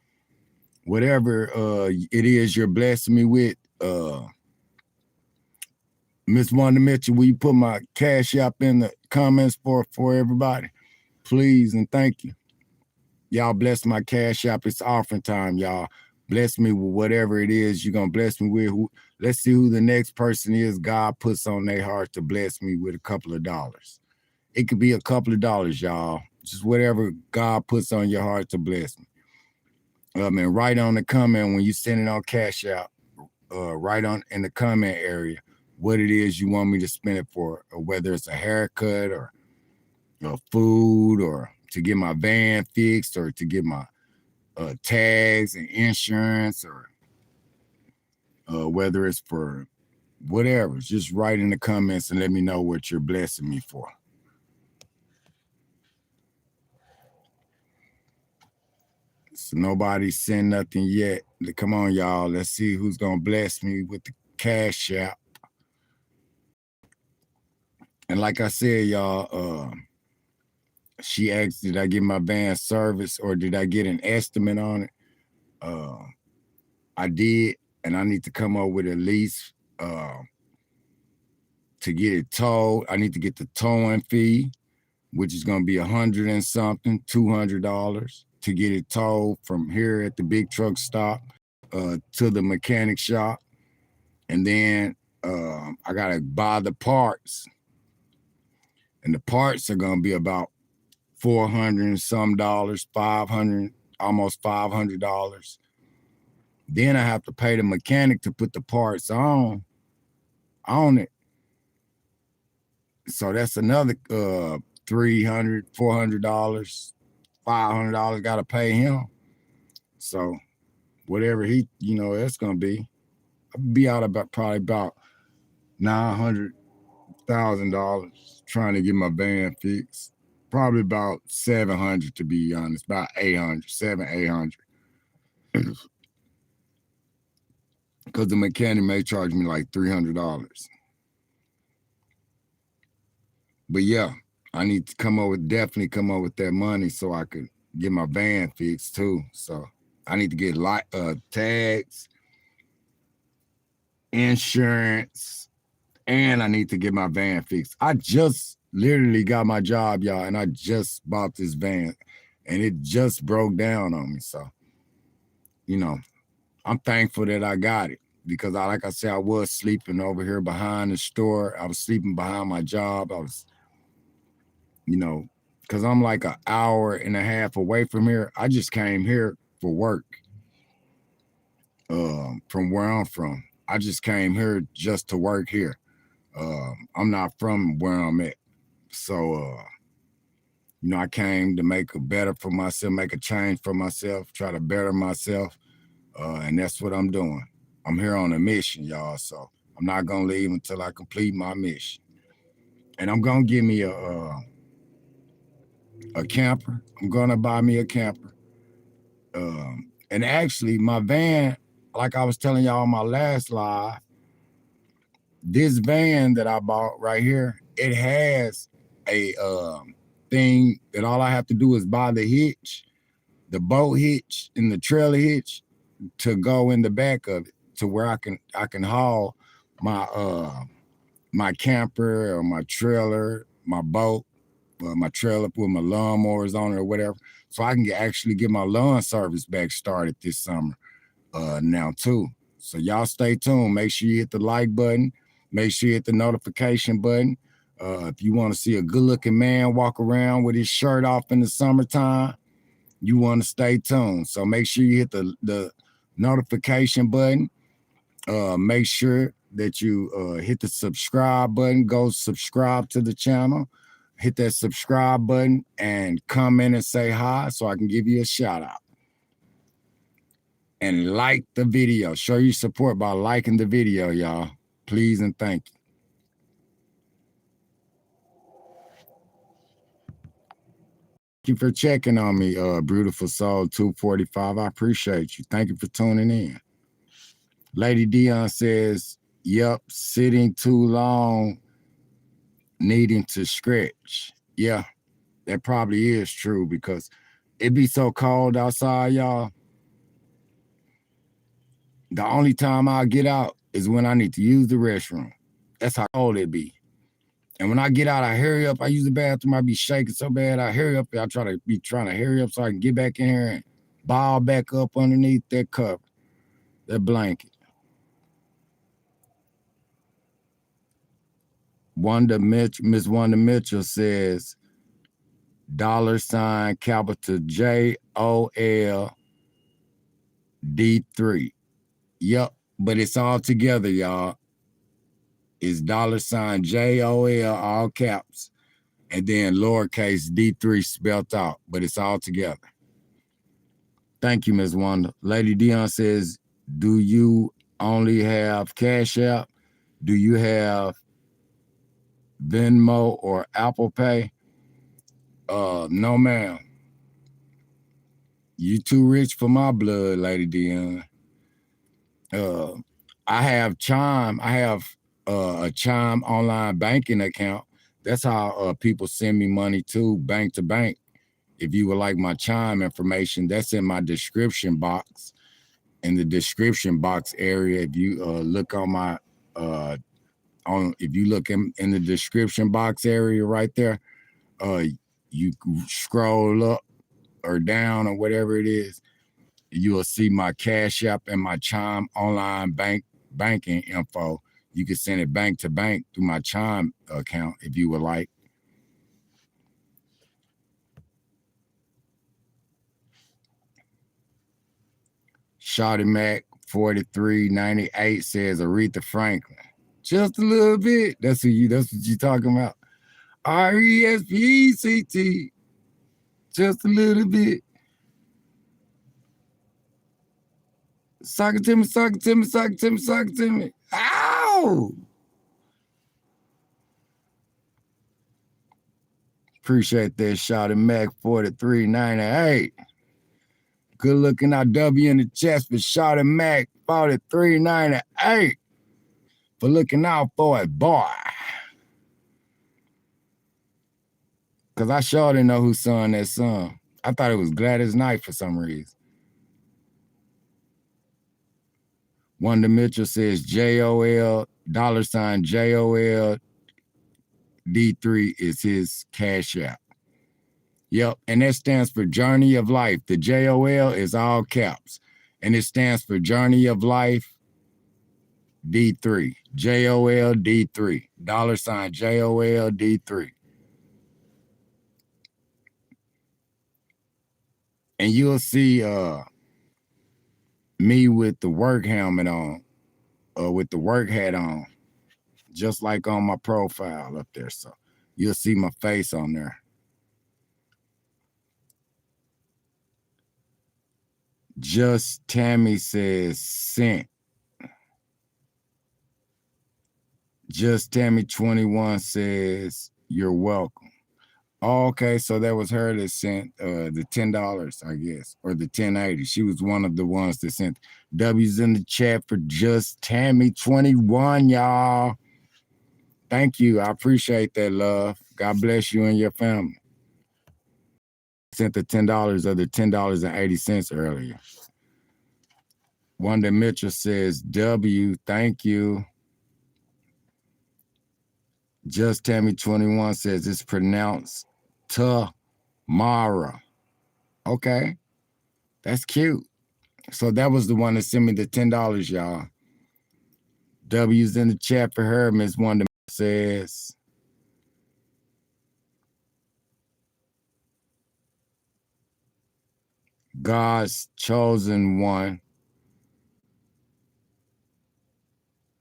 whatever it is you're blessing me with, Miss Wanda Mitchell, will you put my Cash App in the comments for everybody? Please and thank you. Y'all bless my Cash App. It's offering time, y'all. Bless me with whatever it is you're going to bless me with. Let's see who the next person is God puts on their heart to bless me with a couple of dollars. It could be a couple of dollars, y'all. Just whatever God puts on your heart to bless me. And write on the comment when you send it on Cash App, write on in the comment area what it is you want me to spend it for, or whether it's a haircut or food or to get my van fixed or to get my tags and insurance or whether it's for whatever. Just write in the comments and let me know what you're blessing me for. So nobody sent nothing yet. Come on, y'all. Let's see who's going to bless me with the Cash App. And like I said, y'all, she asked, did I get my van service or did I get an estimate on it? I did, and I need to come up with at least to get it towed. I need to get the towing fee, which is going to be $100 and something, $200 to get it towed from here at the big truck stop to the mechanic shop. And then I got to buy the parts. And the parts are going to be about $400 and some dollars, $500, almost $500. Then I have to pay the mechanic to put the parts on it. So that's another $300, $400, $500 got to pay him. So whatever he, that's going to be, I'll be out about probably about $900,000 trying to get my van fixed. Probably about 700 to be honest, about 800, 800. Because the mechanic may charge me like $300. But yeah, I need to definitely come up with that money so I could get my van fixed too. So I need to get tags, insurance, and I need to get my van fixed. I just literally got my job, y'all, and I just bought this van and it just broke down on me. So, I'm thankful that I got it because like I said, I was sleeping over here behind the store. I was sleeping behind my job. I was, because I'm like an hour and a half away from here. I just came here for work from where I'm from. I just came here just to work here. I'm not from where I'm at. So, I came to make a better for myself, make a change for myself, try to better myself. And that's what I'm doing. I'm here on a mission, y'all. So I'm not going to leave until I complete my mission. And I'm going to give me a camper. I'm going to buy me a camper. And actually, my van, like I was telling y'all on my last live, this van that I bought right here, it has a thing that all I have to do is buy the hitch, the boat hitch and the trailer hitch to go in the back of it to where I can haul my my camper or my trailer, my boat, my trailer with my lawnmowers on it or whatever. So I can actually get my lawn service back started this summer now too. So y'all stay tuned. Make sure you hit the like button. Make sure you hit the notification button. If you want to see a good looking man walk around with his shirt off in the summertime, you want to stay tuned. So make sure you hit the notification button. Make sure that you hit the subscribe button. Go subscribe to the channel. Hit that subscribe button and comment and say hi so I can give you a shout out. And like the video. Show your support by liking the video, y'all. Please and thank you. Thank you for checking on me, Beautiful Soul 245. I appreciate you. Thank you for tuning in. Lady Dion says, yep, sitting too long, needing to stretch. Yeah, That probably is true because it be so cold outside, y'all. The only time I get out is when I need to use the restroom. That's how cold it be. And when I get out, I hurry up. I use the bathroom. I be shaking so bad. I hurry up. I trying to hurry up so I can get back in here and ball back up underneath that cover, that blanket. Miss Wanda Mitchell says, $ capital JOLD3. Yep, but it's all together, y'all. It's $ JOL, all caps, and then lowercase D3 spelled out, but it's all together. Thank you, Ms. Wanda. Lady Dion says, do you only have Cash App? Do you have Venmo or Apple Pay? No, ma'am. You too rich for my blood, Lady Dion. I have Chime. I have a Chime online banking account. That's how people send me money to bank to bank. If you would like my Chime information, that's in my description box. In the description box area, if you look on my if you look in the description box area right there, you scroll up or down or whatever it is, you will see my Cash App and my Chime online banking info. You can send it bank to bank through my Chime account if you would like. Shawty Mac 4398 says Aretha Franklin. Just a little bit. That's what you talking about. RESPECT. Just a little bit. Sock it to me, sock it to me, sock it to me, sock it to me. Ow! Appreciate that, Shawty Mac 4398. Good looking out W in the chest for Shawty Mac 4398 for looking out for it, boy. Because I sure didn't know who sung that song. I thought it was Gladys Knight for some reason. Wanda Mitchell says JOL, $JOL D3 is his Cash App. Yep, and that stands for Journey of Life. The JOL is all caps, and it stands for Journey of Life D3. JOL D3. $JOL D3. And you'll see me with the work helmet on, with the work hat on, just like on my profile up there. So you'll see my face on there. Just Tammy says sent. Just Tammy 21 says you're welcome. Oh, okay, so that was her that sent the $10, I guess, or the 1080. She was one of the ones that sent W's in the chat for Just Tammy 21, y'all. Thank you. I appreciate that, love. God bless you and your family. Sent the $10 or the $10.80 earlier. Wanda Mitchell says, W, thank you. Just Tammy 21 says it's pronounced Tamara. Okay, that's cute. So that was the one that sent me the $10, y'all. W's in the chat for her. Miss Wanda says, God's chosen one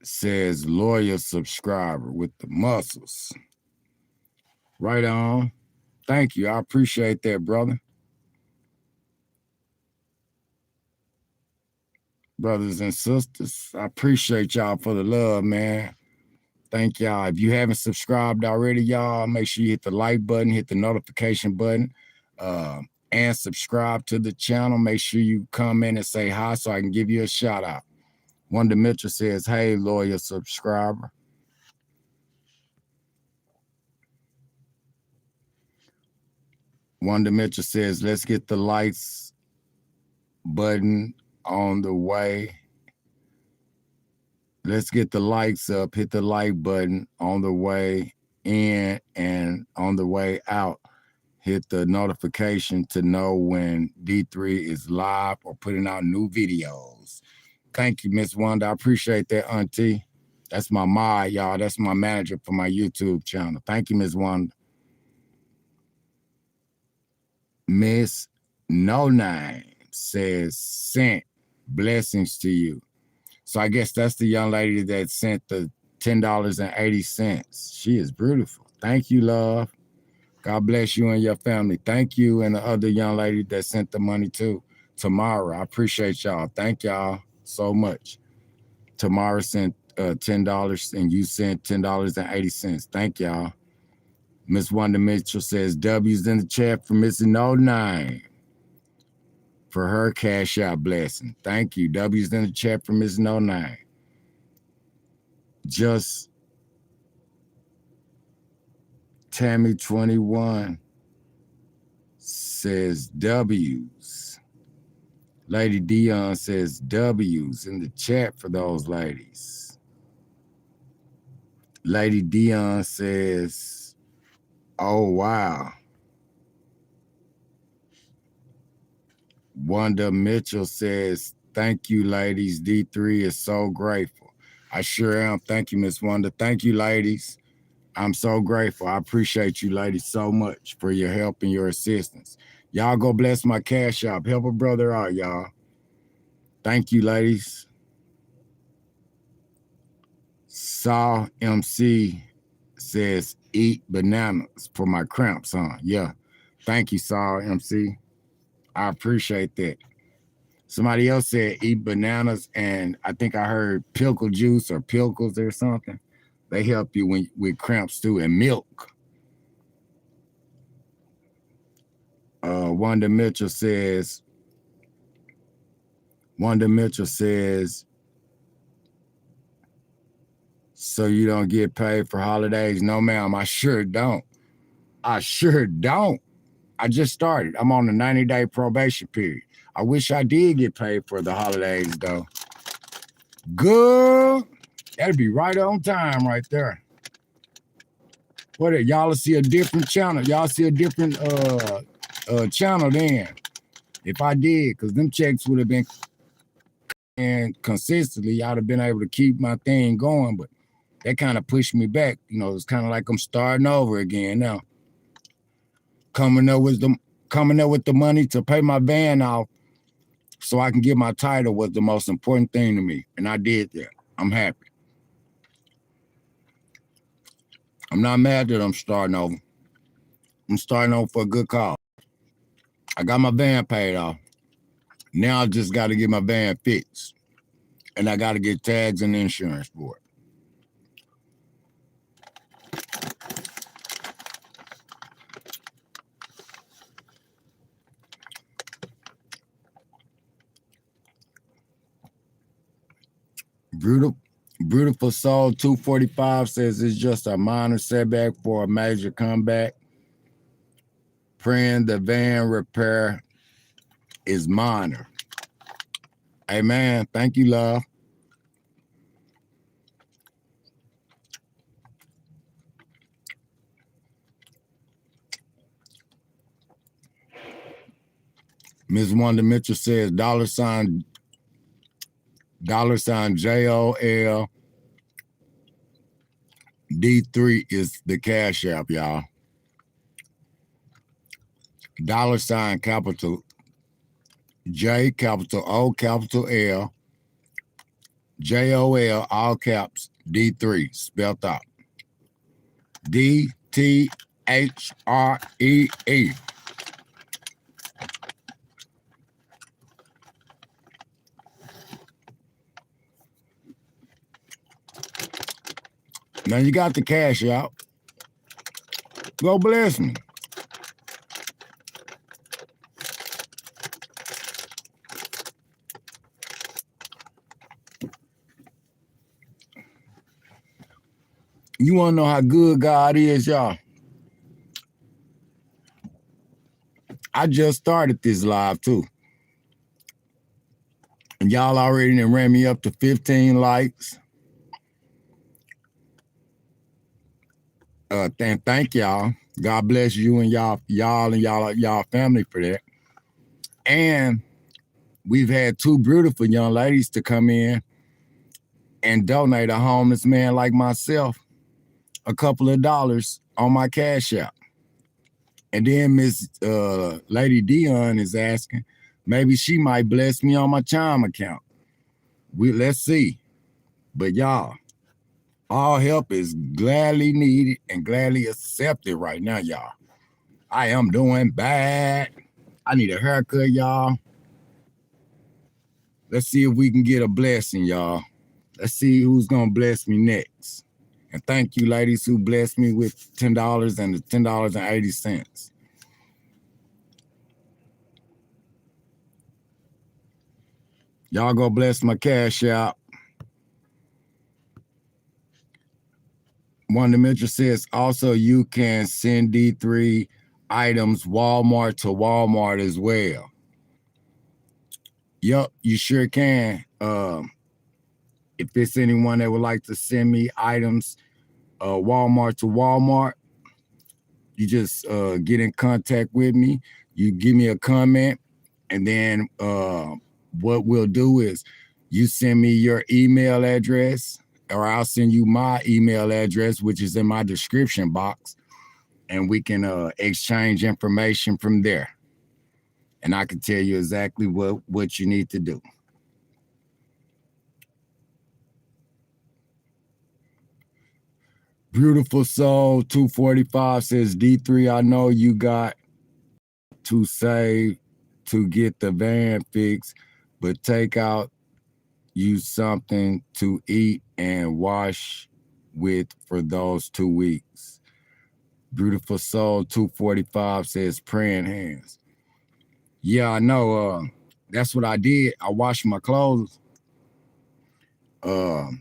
says loyal subscriber with the muscles. Right on. Thank you. I appreciate that, brother. Brothers and sisters, I appreciate y'all for the love, man. Thank y'all. If you haven't subscribed already, y'all, make sure you hit the like button, hit the notification button, and subscribe to the channel. Make sure you comment and say hi so I can give you a shout out. Wanda Mitchell says, hey, loyal subscriber. Wanda Mitchell says, let's get the lights button on the way. Let's get the lights up, hit the like button on the way in and on the way out. Hit the notification to know when D3 is live or putting out new videos. Thank you, Miss Wanda. I appreciate that, Auntie. That's my mod, y'all. That's my manager for my YouTube channel. Thank you, Miss Wanda. Miss No Name says, sent blessings to you. So I guess that's the young lady that sent the $10.80. She is beautiful. Thank you, love. God bless you and your family. Thank you and the other young lady that sent the money too. Tamara, I appreciate y'all. Thank y'all so much. Tamara sent $10 and you sent $10.80. Thank y'all. Miss Wanda Mitchell says W's in the chat for Missy No Nine for her cash out blessing. Thank you. W's in the chat for Miss No Nine. Just Tammy 21 says W's. Lady Dion says W's in the chat for those ladies. Lady Dion says, oh, wow. Wanda Mitchell says, thank you, ladies. D3 is so grateful. I sure am. Thank you, Miss Wanda. Thank you, ladies. I'm so grateful. I appreciate you, ladies, so much for your help and your assistance. Y'all go bless my cash app. Help a brother out, y'all. Thank you, ladies. Saw MC says, eat bananas for my cramps, huh? Yeah. Thank you, Saw MC. I appreciate that. Somebody else said eat bananas, and I think I heard pickle juice or pickles or something. They help you with cramps too, and milk. Wanda Mitchell says, so you don't get paid for holidays? No, ma'am, I sure don't. I sure don't. I just started. I'm on a 90-day probation period. I wish I did get paid for the holidays, though. Good. That'd be right on time right there. What, y'all see a different channel? Y'all see a different channel then. If I did, because them checks would have been and consistently, I'd have been able to keep my thing going, but that kind of pushed me back. You know, it's kind of like I'm starting over again now. Coming up with the money to pay my van off so I can get my title was the most important thing to me. And I did that. I'm happy. I'm not mad that I'm starting over. I'm starting over for a good cause. I got my van paid off. Now I just got to get my van fixed. And I got to get tags and insurance for it. Beautiful Soul 245 says it's just a minor setback for a major comeback. Praying the van repair is minor. Amen. Thank you, love. Ms. Wanda Mitchell says $JOL D3 is the cash app, y'all. $capital J, capital O, capital L, JOL, all caps, D3, spelled out. DTHREE. Now you got the cash out. Go bless me. You want to know how good God is, y'all? I just started this live too. And y'all already done ran me up to 15 likes. Thank y'all. God bless you and y'all family for that. And we've had two beautiful young ladies to come in and donate a homeless man like myself a couple of dollars on my Cash App. And then Miss Lady Dion is asking, maybe she might bless me on my Chime account. Let's see. But y'all, all help is gladly needed and gladly accepted right now, y'all. I am doing bad. I need a haircut, y'all. Let's see if we can get a blessing, y'all. Let's see who's gonna bless me next. And thank you, ladies, who blessed me with $10 and the $10.80. Y'all go bless my Cash App. One Dimension says also you can send D3 items Walmart to Walmart as well. Yup, you sure can. If it's anyone that would like to send me items Walmart to Walmart, you just get in contact with me. You give me a comment, and then what we'll do is you send me your email address, or I'll send you my email address, which is in my description box, and we can exchange information from there. And I can tell you exactly what you need to do. Beautiful Soul 245 says, D3, I know you got to save to get the van fixed, but take out you something to eat and wash with for those 2 weeks. Beautiful Soul 245 says, praying hands. Yeah, I know. That's what I did. I washed my clothes. And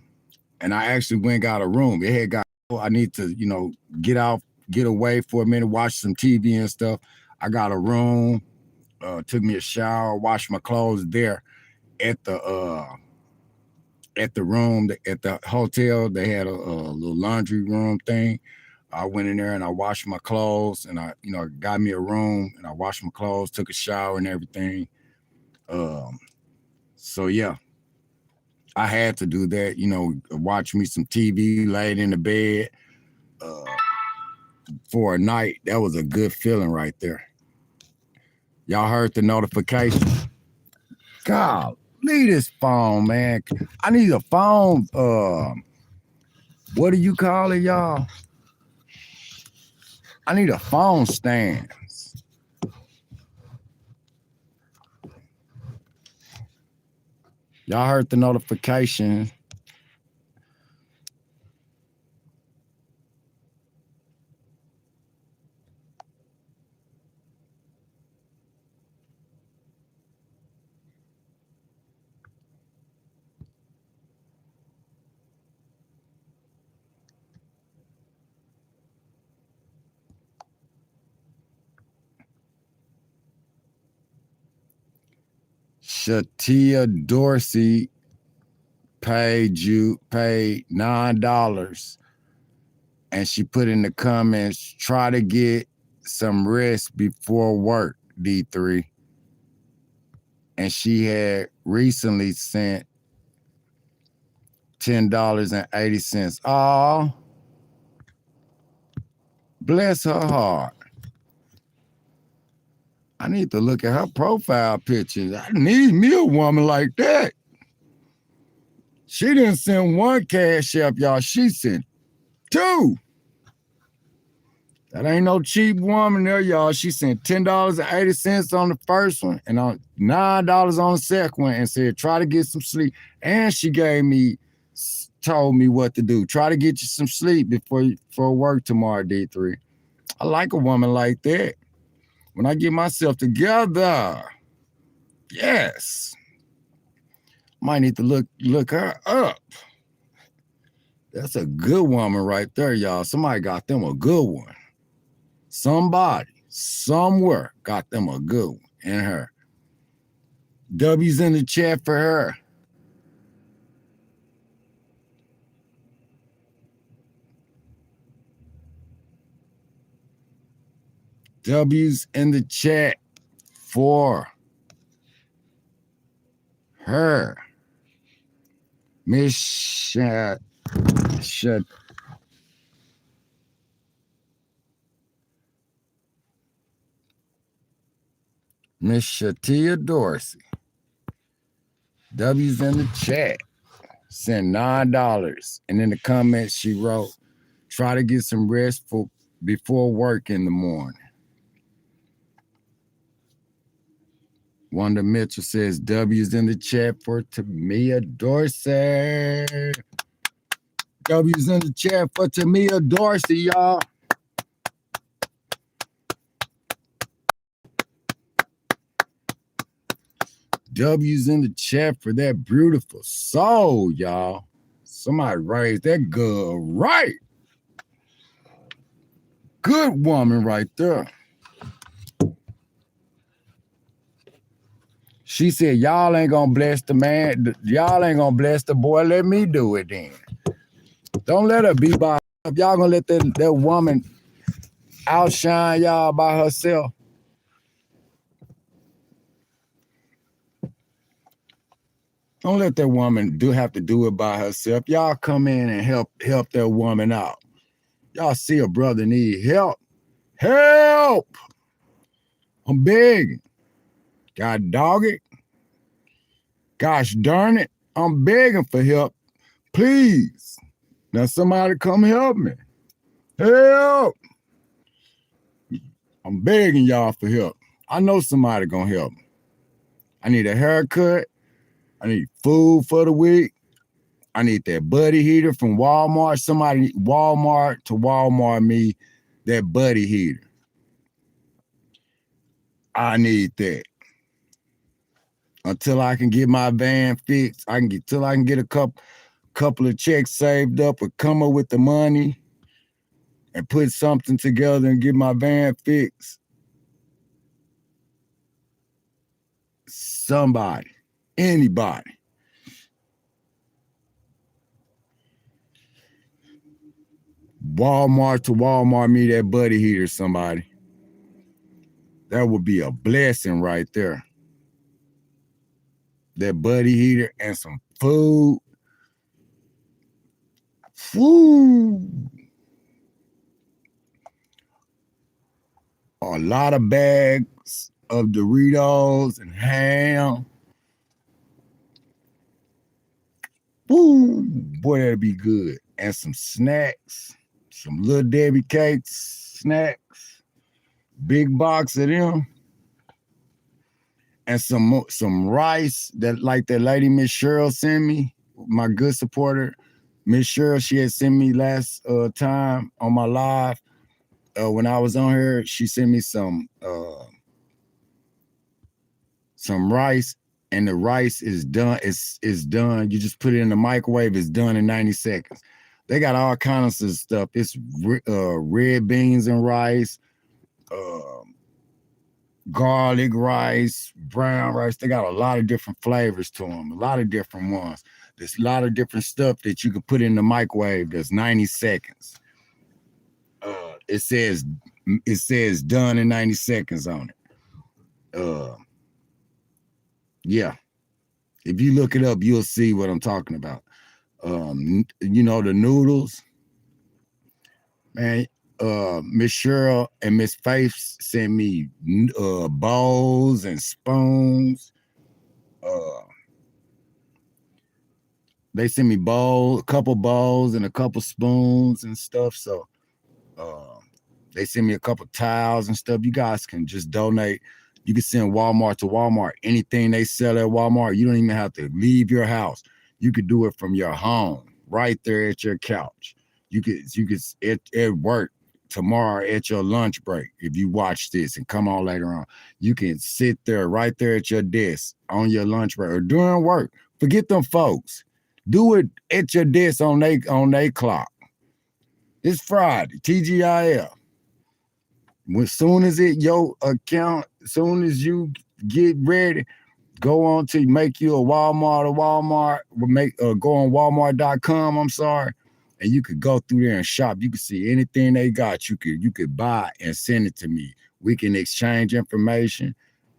I actually went and got a room. It had got, I need to, get out, get away for a minute, watch some TV and stuff. I got a room, took me a shower, washed my clothes there at the room, at the hotel. They had a little laundry room thing. I went in there and I washed my clothes, and I got me a room, and I washed my clothes, took a shower and everything. So yeah, I had to do that, watch me some TV, laid in the bed for a night. That was a good feeling right there. Y'all heard the notification? God, leave this phone, man. I need a phone. What do you call it, y'all? I need a phone stand. Y'all heard the notification. Shatia Dorsey paid $9, and she put in the comments, try to get some rest before work, D3. And she had recently sent $10.80. Oh, bless her heart. I need to look at her profile pictures. I need me a woman like that. She didn't send one Cash App, y'all. She sent 2. That ain't no cheap woman there, y'all. She sent $10.80 on the first one and on $9 on the second one, and said, try to get some sleep. And she told me what to do. Try to get you some sleep before work tomorrow, D3. I like a woman like that. When I get myself together, yes. Might need to look her up. That's a good woman right there, y'all. Somebody got them a good one. Somebody somewhere got them a good one in her. W's in the chat for her. W's in the chat for her. Miss Shatia Dorsey. W's in the chat. Sent $9. And in the comments she wrote, try to get some rest before work in the morning. Wanda Mitchell says W's in the chat for Tamia Dorsey. W's in the chat for Tamia Dorsey, y'all. W's in the chat for that beautiful soul, y'all. Somebody raised that girl right. Good woman right there. She said, y'all ain't gonna bless the man. Y'all ain't gonna bless the boy. Let me do it then. Don't let her be by herself. Y'all gonna let that woman outshine y'all by herself. Don't let that woman have to do it by herself. Y'all come in and help that woman out. Y'all see a brother need help. Help! I'm begging. God dog it. Gosh darn it. I'm begging for help. Please. Now somebody come help me. Help! I'm begging y'all for help. I know somebody gonna help me. I need a haircut. I need food for the week. I need that buddy heater from Walmart. Somebody, Walmart to Walmart me that buddy heater. I need that. Until I can get my van fixed, till I can get a couple of checks saved up or come up with the money and put something together and get my van fixed. Somebody, anybody. Walmart to Walmart me that buddy heater, somebody. That would be a blessing right there. That buddy heater and some food. Food. A lot of bags of Doritos and ham. Woo, boy, that'd be good. And some snacks, some Little Debbie cakes, snacks, big box of them. And some rice that like that lady Miss Cheryl sent me, my good supporter. Miss Cheryl, she had sent me last time on my live. When I was on here, she sent me some rice, and the rice is done. It's done. You just put it in the microwave. It's done in 90 seconds. They got all kinds of stuff. It's red beans and rice, garlic rice, brown rice. They got a lot of different flavors to them, a lot of different ones. There's a lot of different stuff that you can put in the microwave that's 90 seconds. It says done in 90 seconds on it. Yeah. If you look it up, you'll see what I'm talking about. You know, the noodles. Man, Miss Cheryl and Miss Faith sent me bowls and spoons. They sent me a couple bowls and a couple spoons and stuff. So they sent me a couple towels and stuff. You guys can just donate. You can send Walmart to Walmart. Anything they sell at Walmart, you don't even have to leave your house. You could do it from your home, right there at your couch. You could at work tomorrow at your lunch break. If you watch this and come on later on, you can sit there right there at your desk on your lunch break or during work. Forget them folks. Do it at your desk on they clock. It's Friday, TGIF. When soon as your account, soon as you get ready, go on to make you a Walmart or Walmart, go on Walmart.com, I'm sorry, and you could go through there and shop. You could see anything they got. You could buy and send it to me. We can exchange information.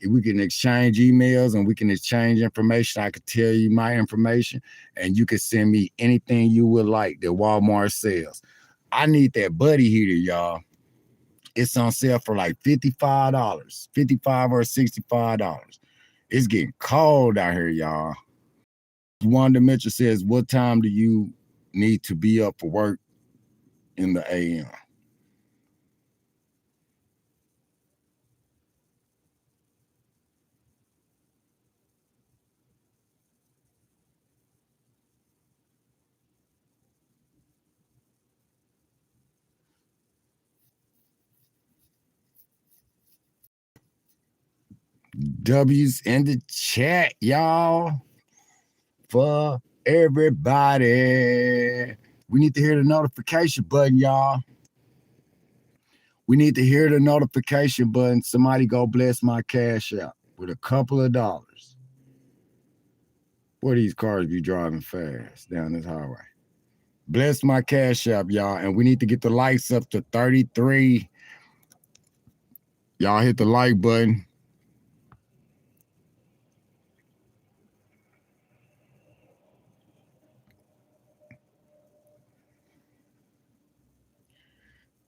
We can exchange emails and we can exchange information. I could tell you my information and you can send me anything you would like that Walmart sells. I need that buddy heater, y'all. It's on sale for like $55, $55 or $65. It's getting cold out here, y'all. Wanda Mitchell says, what time do you need to be up for work in the AM? W's in the chat, y'all. For everybody. We need to hear the notification button, y'all. We need to hear the notification button. Somebody go bless my cash out with a couple of dollars. Where these cars be driving fast down this highway? Bless my cash app, y'all. And we need to get the likes up to 33. Y'all hit the like button.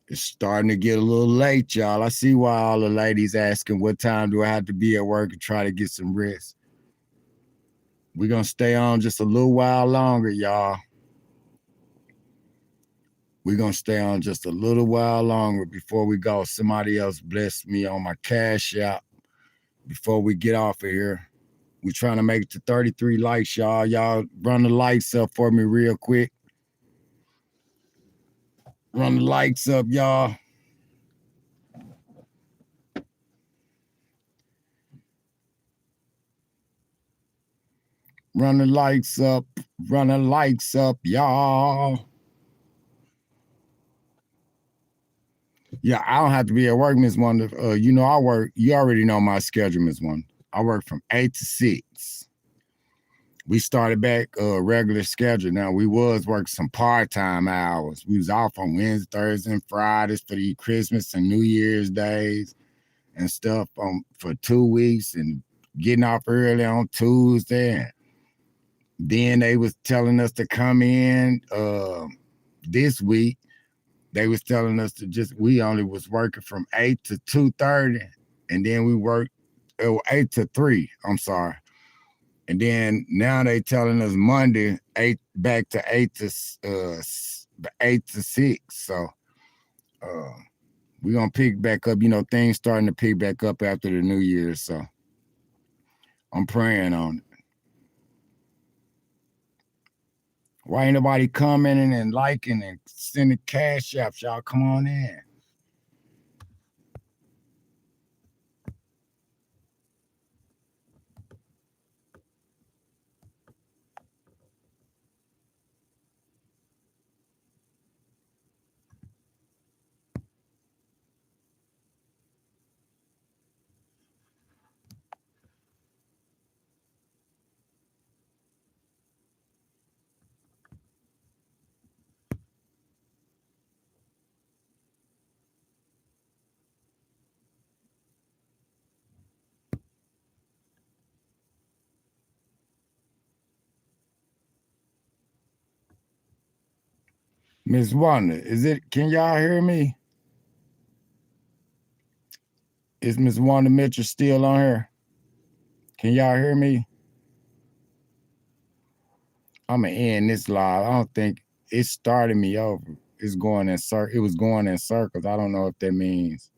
It's starting to get a little late, y'all. I see why all the ladies asking what time do I have to be at work and try to get some rest. We're going to stay on just a little while longer, y'all. We're going to stay on just a little while longer before we go. Somebody else bless me on my cash app before we get off of here. We're trying to make it to 33 likes, y'all. Y'all run the lights up for me real quick. Run the lights up, y'all. Run the lights up. Run the lights up, y'all. Yeah, I don't have to be at work, Miss Wanda. I work. You already know my schedule, Miss Wanda. I work from 8 to 6. We started back regular schedule. Now we was working some part-time hours. We was off on Wednesdays, Thursdays, and Fridays for the Christmas and New Year's days and stuff for 2 weeks and getting off early on Tuesday. And then they was telling us to come in this week. They was telling us we only was working from 8 to 2:30, and then we worked 8 to 3. I'm sorry. And then now they telling us Monday 8 back to 8 to 6. So we're gonna pick back up. Things starting to pick back up after the New Year. So I'm praying on it. Why ain't nobody commenting and liking and sending cash apps? Y'all come on in. Miss Wanda, can y'all hear me? Is Miss Wanda Mitchell still on here? Can y'all hear me? I'm gonna end this live. I don't think it started me over. It was going in circles. I don't know if that means